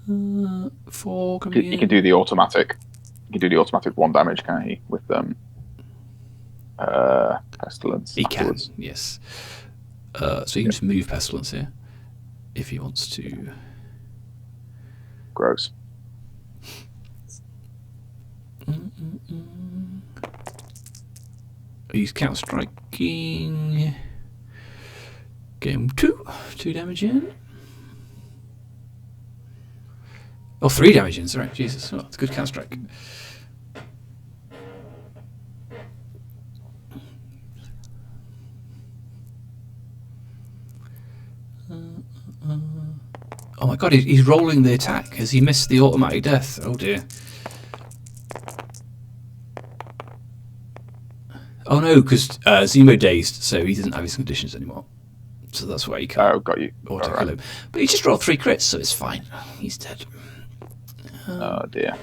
4 coming in. You can do the automatic. You can do the automatic 1 damage, can't he? With Pestilence. He afterwards. can, yes. So he can just move Pestilence here if he wants to. Gross. He's counter striking. Game 2. 2 damage in. Oh, 3 damage in, sorry. Jesus. Oh, it's a good counter strike. Oh my god, he's rolling the attack. Has he missed the automatic death? Oh dear. Oh no, because Zemo dazed, so he doesn't have his conditions anymore. So that's why he can't got you. auto kill him. But he just rolled 3 crits, so it's fine. He's dead. Oh dear.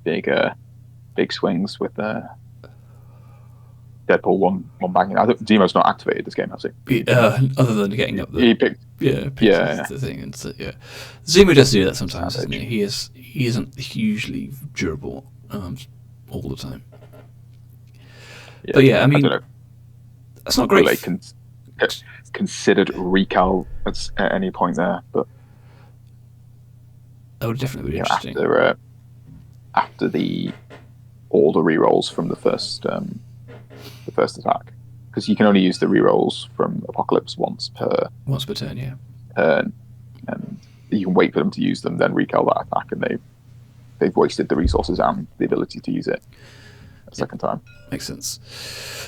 Big swings with Deadpool one banging. Zemo's not activated this game, has he? Other than getting up the he picked the thing and so, yeah. Zemo does do that sometimes, doesn't he? He isn't hugely durable all the time. Yeah, but yeah, I mean, that's not great. Poulay considered recal at any point there, but that would definitely be interesting. After all the rerolls from the first attack, because you can only use the rerolls from Apocalypse once per turn, yeah. And you can wait for them to use them, then recal that attack, and they've wasted the resources and the ability to use it a second time. Makes sense.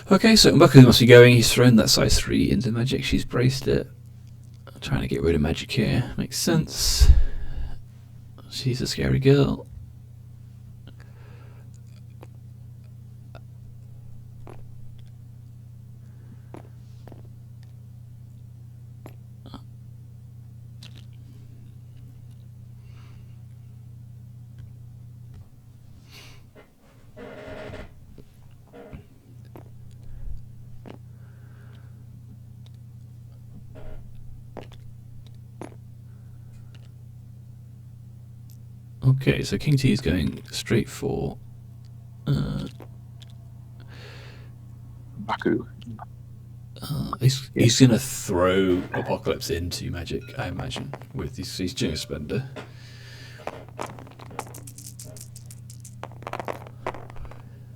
Okay, so Mbuku must be going. He's thrown that size 3 into magic. She's braced it. Trying to get rid of magic here. Makes sense. She's a scary girl. Okay, so King T is going straight for Baku. He's going to throw Apocalypse into magic, I imagine, with his Junior Spender.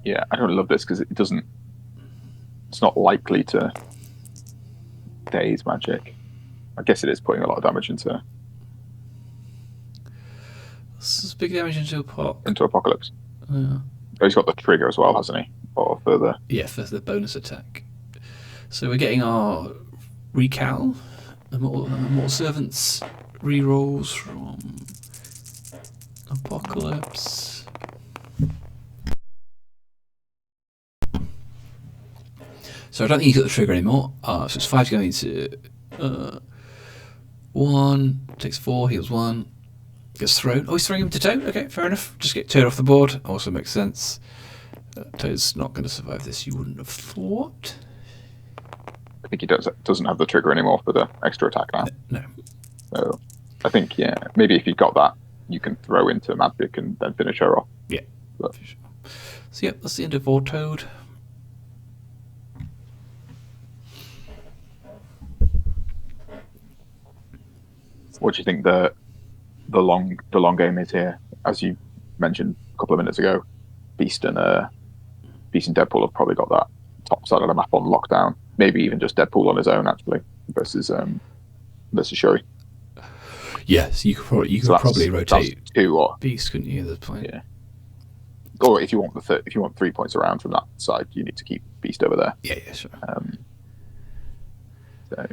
Yeah, I don't love this because it's not likely to daze magic. I guess it is putting a lot of damage into. This is big damage into Apocalypse. Yeah. Oh, he's got the trigger as well, hasn't he? Or further. Yeah, for the bonus attack. So we're getting our recal, Mortal Servants rerolls from Apocalypse. So I don't think he's got the trigger anymore. So it's 5 going to 1, takes 4, heals 1. Gets thrown. Oh, he's throwing him to Toad. Okay, fair enough. Just get Toad off the board. Also makes sense. Toad's not going to survive this, you wouldn't have thought. I think he doesn't have the trigger anymore for the extra attack now. No. So I think, maybe if you got that, you can throw into magic and then finish her off. Yeah. For sure. So, yeah, that's the end of War Toad. What do you think the the long game is here. As you mentioned a couple of minutes ago, Beast and Deadpool have probably got that top side of the map on lockdown. Maybe even just Deadpool on his own actually versus Shuri. Yes, you could probably rotate that's 2 or Beast, couldn't you? At this point, yeah. Or if you want 3 points around from that side, you need to keep Beast over there. Yeah, sure. So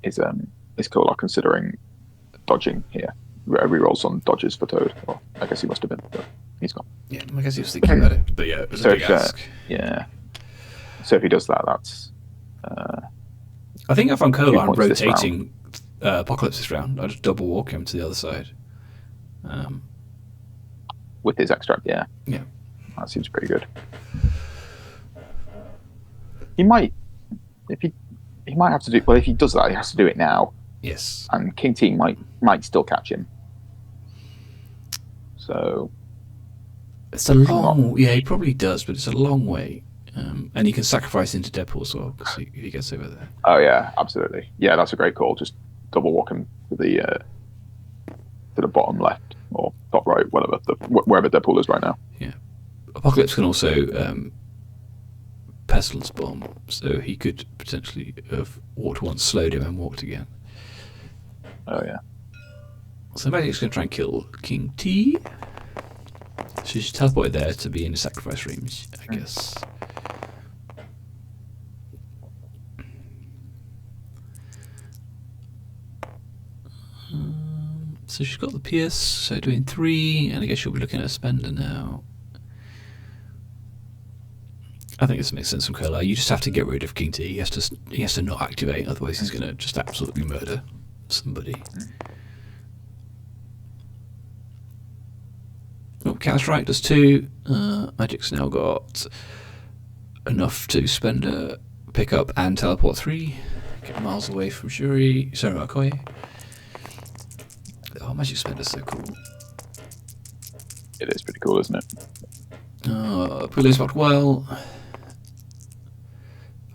is Kollar considering dodging here? Rerolls on dodges for Toad. Well, I guess he must have been, but he's not. Yeah, I guess he was thinking about it, but yeah, it was a big ask. Yeah. So if he does that, that's. I think if I'm Kollar, I'm rotating Apocalypse this round. I just double walk him to the other side. With his extract, yeah. Yeah. That seems pretty good. He might have to do. Well, if he does that, he has to do it now. Yes. And King T might still catch him. So. It's a long. Yeah, he probably does, but it's a long way. And he can sacrifice into Deadpool as well because if he gets over there. Oh yeah, absolutely. Yeah, that's a great call. Just double walk him to the bottom left or top right, wherever Deadpool is right now. Yeah. Apocalypse can also pestilence bomb, so he could potentially have walked once, slowed him, and walked again. Oh yeah. So Magic's going to try and kill King T. So she's teleported there to be in the sacrifice range, I guess. So she's got the Pierce, so doing 3, and I guess she'll be looking at a spender now. I think this makes sense from Kollar. You just have to get rid of King T. He has to not activate, otherwise he's going to just absolutely murder somebody. Oh, Counter Strike does 2. Magic's now got enough to spend a pick up and teleport 3. Get miles away from Shuri. Sorry, Okoye. Oh, Magic Spender's so cool. It is pretty cool, isn't it? Poulay's rocked well.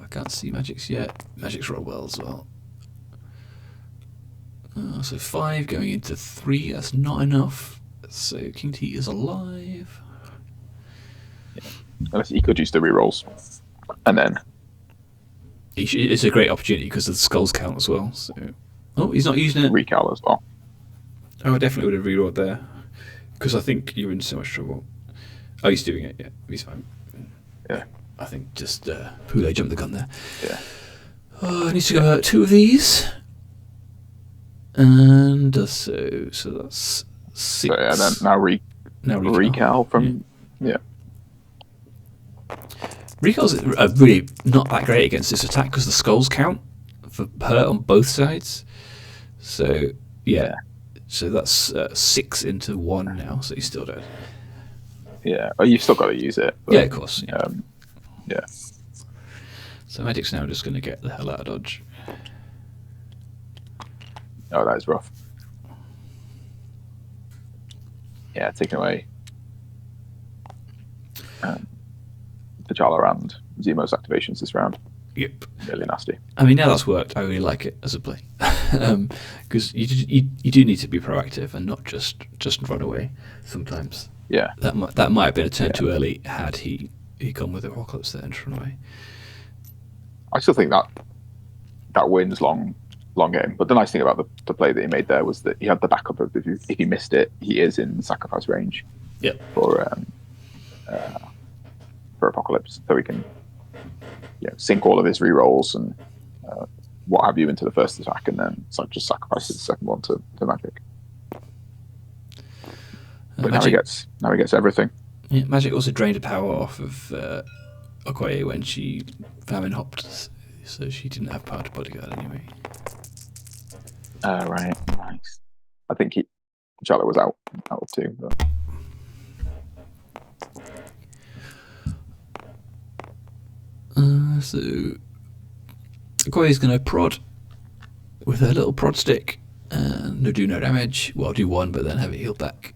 I can't see Magic's yet. Magic's rolled well as well. So 5 going into 3. That's not enough. So King T is alive. Yeah. Unless he could use the rerolls, and then It's a great opportunity because of the skulls count as well. So, oh, he's not using it. Recal as well. Oh, I definitely would have rerolled there because I think you're in so much trouble. Oh, he's doing it. Yeah, he's fine. Yeah. I think just Poulay jumped the gun there. Yeah. Oh, I need to go out 2 of these. And so that's 6. So yeah, then now Recal from Recal's really not that great against this attack because the skulls count for her on both sides. So yeah. So that's 6 into 1 now. So he's still dead. Yeah. Oh, you've still got to use it. But, yeah, of course. Yeah. Yeah. So Magic's now just going to get the hell out of dodge. Oh, that is rough. Yeah, taking away T'Challa and Zemo's activations this round. Yep. Really nasty. I mean, now that's worked, I really like it as a play. Because you do need to be proactive and not just run away sometimes. Yeah. That might have been a turn too early had he gone with the Apocalypse there and run away. I still think that wins long game. But the nice thing about the play that he made there was that he had the backup of if he missed it, he is in sacrifice range. Yep. For Apocalypse, so he can sink all of his rerolls and what have you into the first attack, and then just sacrifices the second one to Magic. But now he gets everything. Yeah, Magic also drained the power off of Okoye when she famine hopped, so she didn't have power to bodyguard anyway. Right, nice. I think T'Challa was out too. But. So Okoye's going to prod with her little prod stick and do no damage. Well, do 1, but then have it healed back.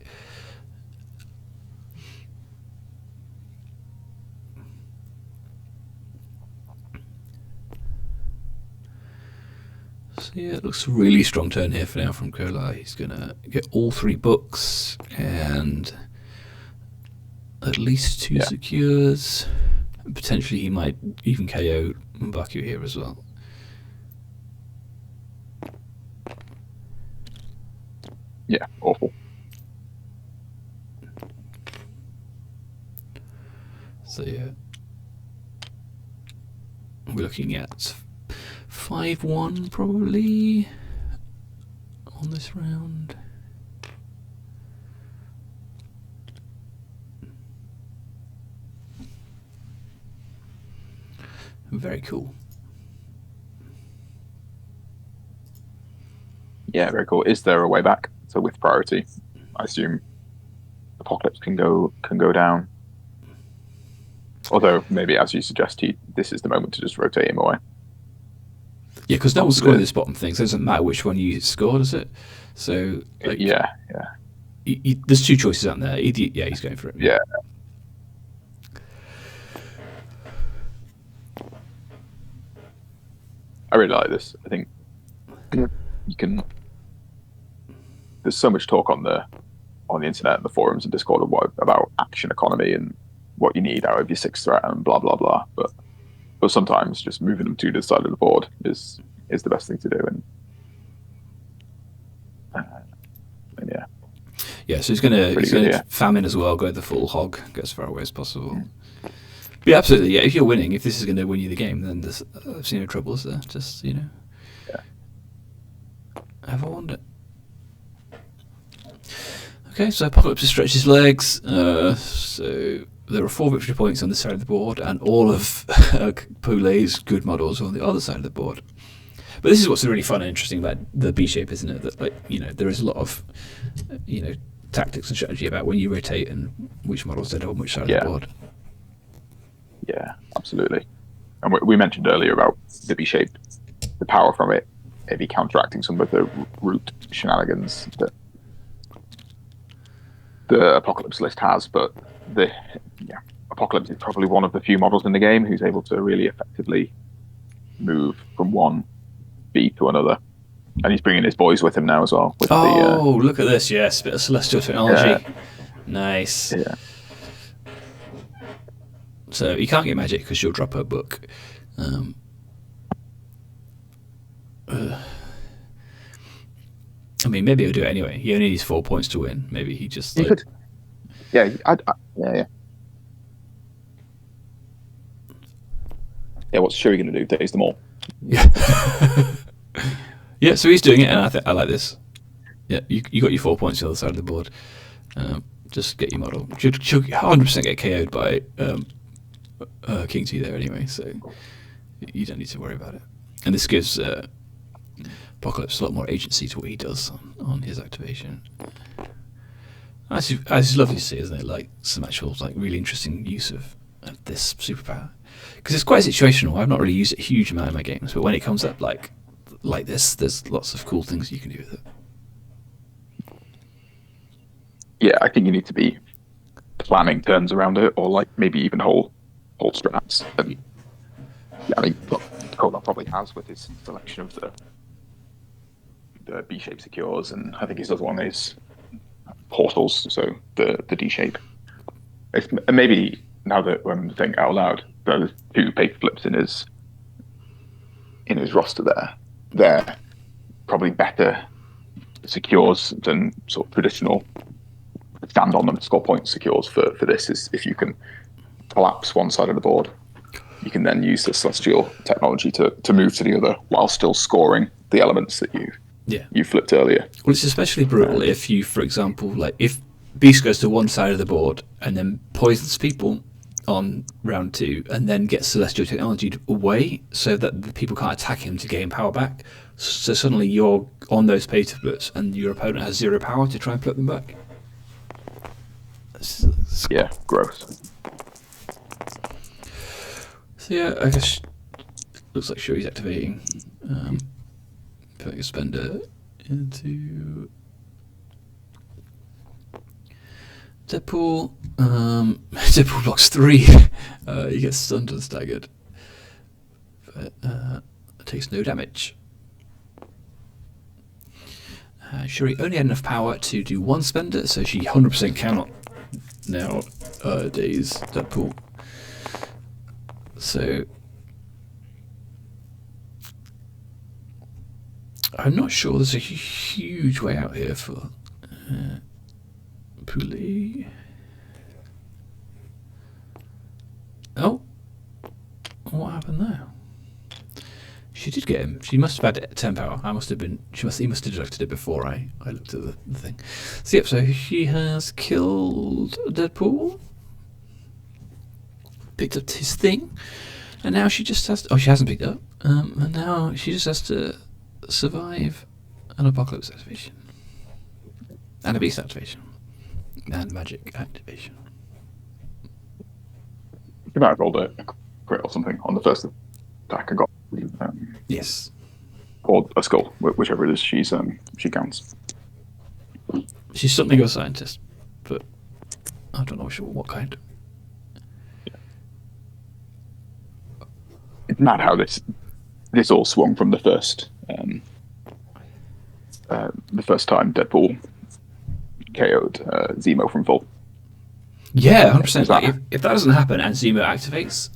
So yeah, it looks a really strong turn here for now from Kollar. He's going to get all 3 books and at least 2 secures. Potentially he might even KO Baku here as well. Yeah, awful. So yeah, we're looking at 5-1 probably on this round. Very cool. Yeah, very cool. Is there a way back? So with priority, I assume Apocalypse can go down. Although maybe, as you suggest, this is the moment to just rotate him away. Yeah, because no one's scoring this bottom thing, so it doesn't matter which one you score, does it? So like, yeah. There's 2 choices out there. Either, yeah, he's going for it. Yeah. I really like this. I think you can. There's so much talk on the internet and the forums and Discord about action economy and what you need out of your 6th threat and blah blah blah. But sometimes just moving them to the side of the board is the best thing to do. And yeah. Yeah, so he's gonna famine as well. Go the full hog. Go as far away as possible. But yeah, absolutely. Yeah, if you're winning, if this is going to win you the game, then there's absolutely no troubles there. Just have a wander. Okay, so Apocalypse has stretched his legs. So there are 4 victory points on this side of the board, and all of Poulay's good models are on the other side of the board. But this is what's really fun and interesting about the B shape, isn't it? That there is a lot of tactics and strategy about when you rotate and which models are on which side of the board. Yeah, absolutely. And we mentioned earlier about the B shape, the power from it, maybe counteracting some of the root shenanigans that the Apocalypse list has. But Apocalypse is probably one of the few models in the game who's able to really effectively move from one B to another. And he's bringing his boys with him now as well. Look at this. Yes, bit of celestial technology. Nice. Yeah. So you can't get magic because you'll drop a book. I mean, maybe he'll do it anyway. He only needs 4 points to win. Maybe he just. He could. Yeah. Yeah. What's Sherry going to do? Taste them all. Yeah. Yeah. So he's doing it, and I like this. Yeah, you got your 4 points on the other side of the board. Just get your model. She'll 100% get KO'd by King T there anyway, so you don't need to worry about it. And this gives Apocalypse a lot more agency to what he does on his activation. It's lovely to see, isn't it? Like some actual, really interesting use of this superpower, because it's quite situational. I've not really used it a huge amount in my games, but when it comes up like this, there's lots of cool things you can do with it. Yeah, I think you need to be planning turns around it, or maybe even whole strats. And I mean, Kollar probably has with his selection of the B shape secures, and I think his other one is portals, so the D shape. Maybe now that I'm thinking out loud, there's 2 paper flips in his roster there. They're probably better secures than sort of traditional stand on them, score points secures for this. Is if you can collapse one side of the board, you can then use the celestial technology to move to the other while still scoring the elements that you flipped earlier. Well, it's especially brutal if you, for example, if Beast goes to one side of the board and then poisons people on round 2 and then gets celestial technology away so that the people can't attack him to gain power back. So suddenly you're on those paper flips and your opponent has 0 power to try and flip them back. Yeah, gross. So yeah, I guess looks like Shuri's activating. Putting a spender into Deadpool. Deadpool blocks 3. He gets stunned and staggered, but takes no damage. Shuri only had enough power to do one spender, so she 100% cannot now daze Deadpool. So I'm not sure there's a huge way out here for Poulay. Oh, what happened there? She did get him. She must have had 10 power. He must have deducted it before I looked at the thing. So yep, so she has killed Deadpool. Picked up his thing. And now she just has to, she hasn't picked it up. And now she just has to survive an Apocalypse activation. And a Beast activation. And Magic activation. You might have rolled a crit or something on the first attack and got yes. Or a skull, whichever it is she counts. She's something of a scientist, but I don't know what kind. It's mad how this all swung from the first time Deadpool KO'd Zemo from full. Yeah, 100%. Like, if that doesn't happen and Zemo activates,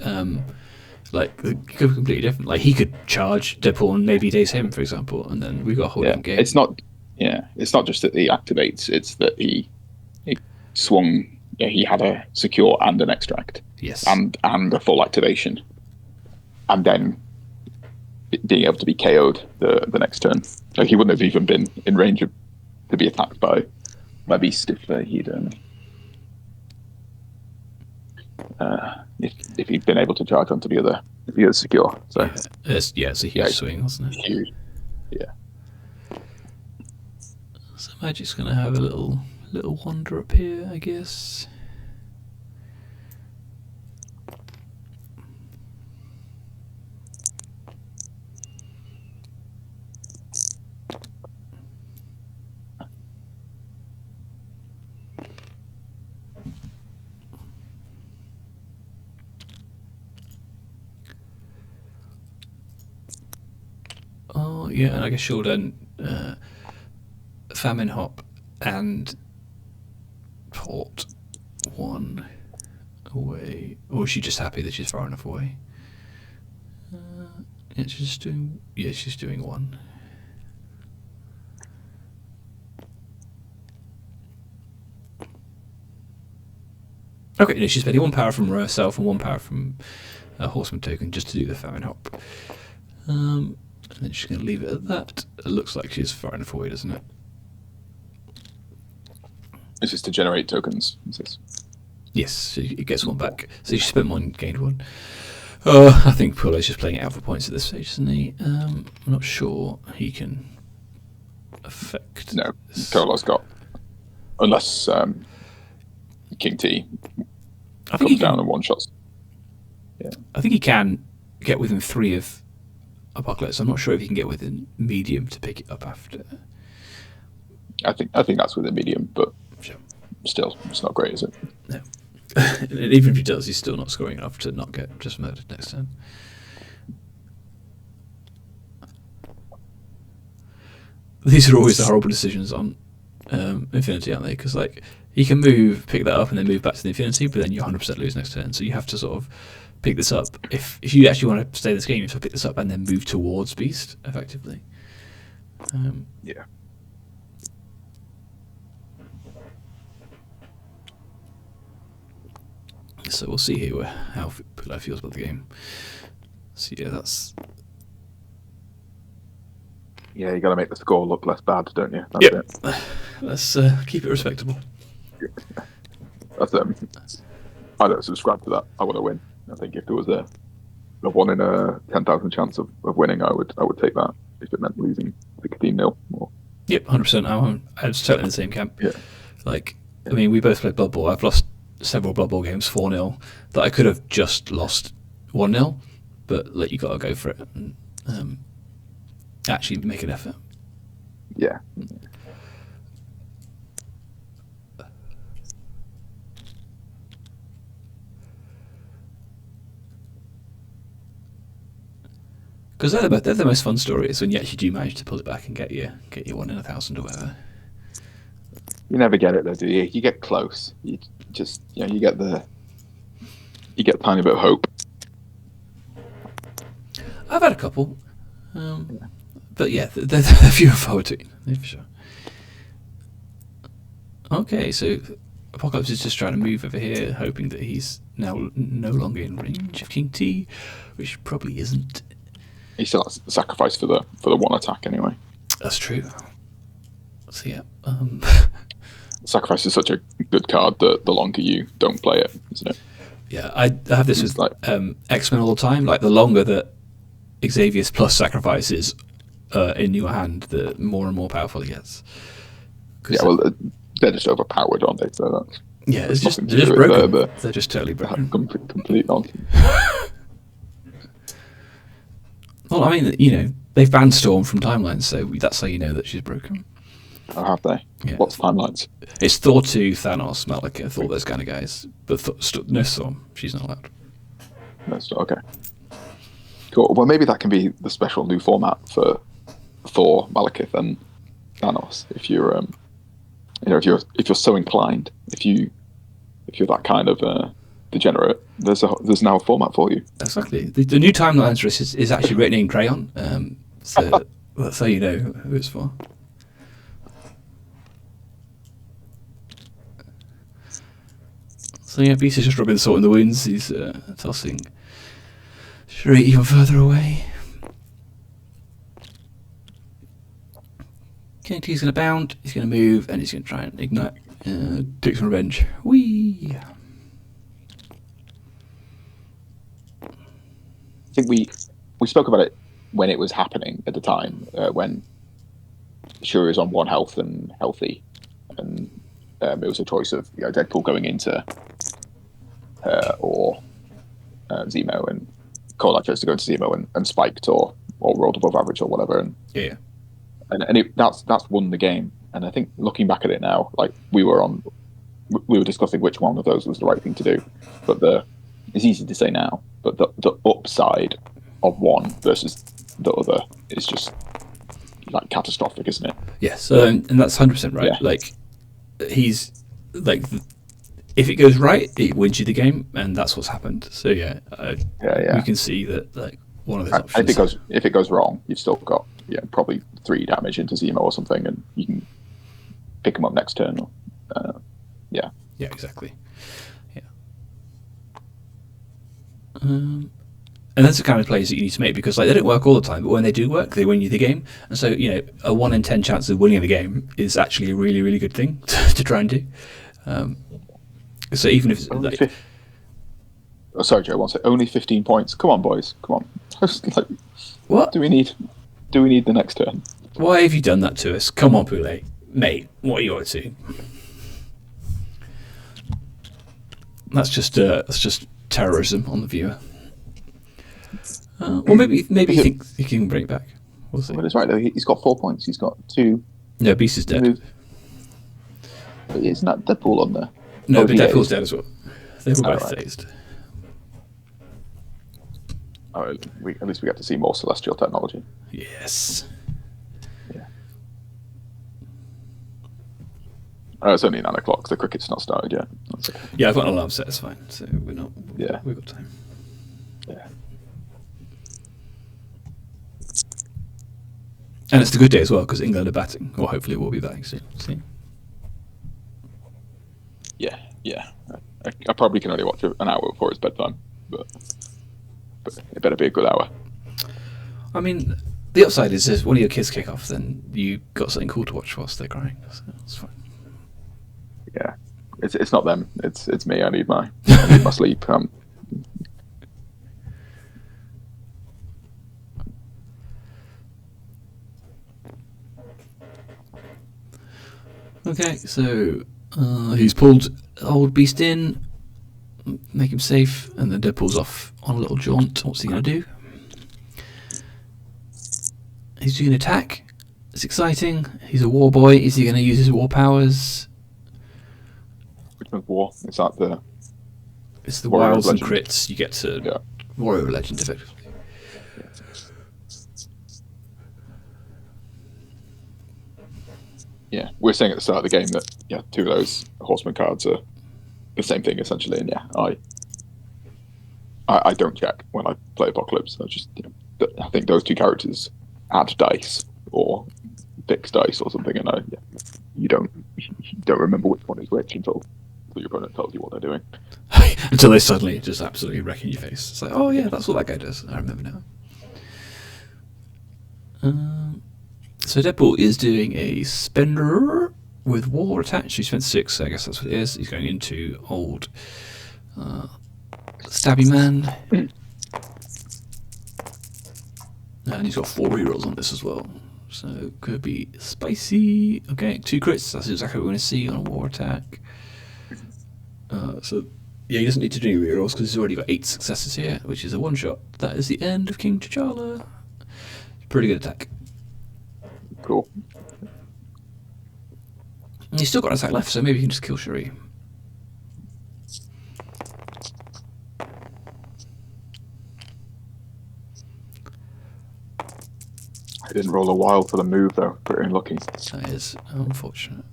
like it could be completely different. Like he could charge Deadpool and maybe daze him, for example, and then we got a whole different game. It's not just that he activates; it's that he swung. Yeah, he had a secure and an extract. Yes, and a full activation, and then being able to be KO'd the next turn. Like he wouldn't have even been in range to be attacked by Beast if he'd been able to charge onto the other if he was secure. So it's a huge swing, wasn't it? Huge. Yeah. So Magic's gonna have a little wander up here, I guess. Oh yeah, and I guess she'll then famine hop and port one away. Or is she just happy that she's far enough away? Yeah, she's doing one. Okay, no, she's spending one power from herself and one power from a Horseman token just to do the famine hop. And then she's going to leave it at that. It looks like she's far enough away, doesn't it? It's just to generate tokens. Yes, so it gets one back. So she spent one, gained one. I think Poulay's just playing it out for points at this stage, isn't he? I'm not sure he can affect. No, Kollar's got, unless King T comes down and one shots. Yeah, I think he can get within 3 of Apocalypse. I'm not sure if he can get within medium to pick it up after. I think that's within medium, but sure. Still, it's not great, is it? No. And even if he does, he's still not scoring enough to not get just murdered next turn. These are always the horrible decisions on Infinity, aren't they? Because like he can pick that up and then move back to the Infinity, but then you 100% lose next turn. So you have to sort of pick this up. If you actually want to stay in this game, you have to pick this up and then move towards Beast, effectively. Yeah. So we'll see here how Poulay feels about the game. So yeah, that's... Yeah, you got to make the score look less bad, don't you? That's it. Let's keep it respectable. That's I don't subscribe to that. I want to win. I think if there was a 1 in a 10,000 chance of winning, I would take that if it meant losing 16-0 or... Yep, 100%. I'm totally in the same camp. Yeah. Like, I mean, we both played Blood Bowl. I've lost several Blood Bowl games 4-0 that I could have just lost 1-0, but like you got to go for it and actually make an effort. Yeah. Because they're the most fun stories when you actually do manage to pull it back and get your 1 in 1,000 or whatever. You never get it though, do you? You get close. You just, you get a tiny bit of hope. I've had a couple, but yeah, they're few and far between, for sure. Okay, so Apocalypse is just trying to move over here, hoping that he's now no longer in range of King T, which probably isn't. He still has to sacrifice for the one attack anyway. That's true. So yeah, Sacrifice is such a good card that the longer you don't play it, isn't it? yeah, I have this with X-Men all the time. Like the longer that Xavier's plus sacrifices in your hand, the more and more powerful he gets. Yeah, well, they're just overpowered, aren't they? So that's they're just nothing to do with broken. They're just totally broken. Complete nonsense. Well, I mean, they've banned Storm from timelines, so that's how you know that she's broken. Oh, have they? Yeah. What's timelines? It's Thor 2, Thanos, Malekith, all those kind of guys. But no Storm. She's not allowed. No, okay. Cool. Well, maybe that can be the special new format for Thor, Malekith, and Thanos. If you're, if you're so inclined, if you're that kind of degenerate, there's now a format for you. Exactly. The new timelines list is actually written in crayon. So that's how you know who it's for. So yeah, Beast is just rubbing salt in the wounds. He's tossing Shuri even further away. King T's going to bound, he's going to move, and he's going to try and ignite. Take some revenge. Whee! I think we spoke about it when it was happening at the time, when Shuri was on 1 health and healthy, and it was a choice of Deadpool going into her or Zemo, and Kollar chose to go into Zemo and spiked or rolled above average or whatever, and that's won the game. And I think looking back at it now, like we were discussing which one of those was the right thing to do, but it's easy to say now, but the upside of one versus the other is just like catastrophic, isn't it? Yes, and that's 100% right. Yeah. Like he's like, if it goes right, it wins you the game, and that's what's happened. So yeah, we can see that like one of those options. If it goes wrong, you've still got probably 3 damage into Zemo or something, and you can pick him up next turn. Yeah, exactly. Yeah. And that's the kind of plays that you need to make, because like they don't work all the time, but when they do work, they win you the game. And so a 1 in 10 chance of winning the game is actually a really, really good thing to try and do. So even if it's sorry, Joe. One sec. Only 15 points. Come on, boys. Come on. What do we need? Do we need the next turn? Why have you done that to us? Come on, Poulay, mate. What are you up to? That's just terrorism on the viewer. Or maybe you think he can bring it back. We'll see. Well, it's right though. He's got 4 points. He's got 2. No, Beast is dead. But isn't that Deadpool on there? No, but Deadpool's dead as well. They were both phased. At least we get to see more celestial technology. Yes. Yeah. It's only 9 o'clock. The cricket's not started yet. That's okay. Yeah, I've got an alarm set. It's fine. So we're not. Yeah, we've got time. Yeah. And it's a good day as well, because England are batting, or hopefully we'll be batting soon. See? Yeah. I probably can only watch an hour before it's bedtime, but it better be a good hour. I mean, the upside is if one of your kids kick off, then you got something cool to watch whilst they're crying. So it's fine. Yeah, it's not them. It's me. I need my sleep. Okay, so he's pulled old Beast in, make him safe, and then Deadpool's off on a little jaunt. What's he going to do? He's doing an attack. It's exciting. He's a war boy. Is he going to use his war powers? Which one's war? Is that the... It's the wilds and crits. You get to Warrior of Legend, effectively. yeah, we're saying at the start of the game that two of those horseman cards are the same thing essentially, and I don't check when I play Apocalypse. I think those two characters add dice or fix dice or something, and you don't remember which one is which until your opponent tells you what they're doing. Until they suddenly just absolutely wreck in your face. It's like, oh yeah, that's what that guy does. I remember now. So Deadpool is doing a spender with war attached. He spent 6, so I guess that's what it is. He's going into old Stabby Man. And he's got 4 rerolls on this as well. So could be spicy. Okay, 2 crits. That's exactly what we want to see on a war attack. So yeah, he doesn't need to do any rerolls because he's already got 8 successes here, which is a 1-shot. That is the end of King T'Challa. Pretty good attack. Cool. And he's still got an attack left, so maybe he can just kill Shuri. I didn't roll a wild for the move though. Pretty unlucky. That is unfortunate.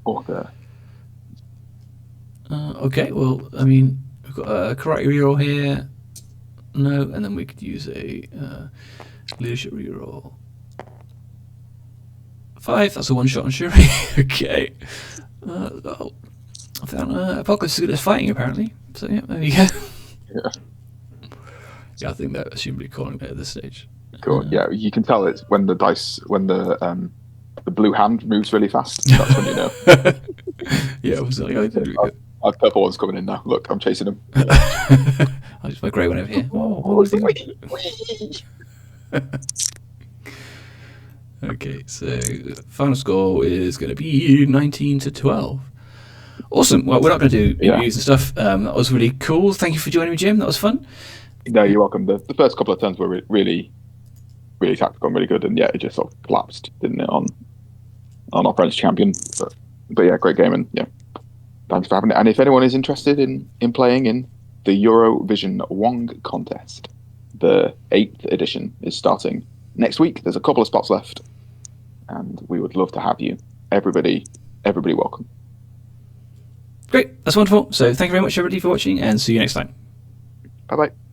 Oh, there. Okay, well, I mean, we've got a karate reroll here. No, and then we could use a leadership reroll. 5, that's a 1-shot on Shuri. Okay. I found Apocalypse is good at fighting, apparently. So, yeah, there you go. Yeah. Yeah, I think they're assumably calling it at this stage. Cool. Yeah, you can tell it's when the blue hand moves really fast. That's when you know. Yeah, I was like, oh, really good. Our purple one's coming in now. Look, I'm chasing him. I'll just my grey one over here. Okay, so final score is going to be 19-12. Awesome. Well, we're not going to do interviews and stuff. That was really cool. Thank you for joining me, Jim. That was fun. No, you're welcome. The first couple of turns were really, really tactical and really good, and it just sort of collapsed, didn't it, on our friend's champion. But yeah, great game, and thanks for having it. And if anyone is interested in playing in the Eurovision Wong contest, the 8th edition is starting next week. There's a couple of spots left, and we would love to have you. Everybody welcome. Great, that's wonderful. So thank you very much, everybody, for watching, and see you next time. Bye-bye.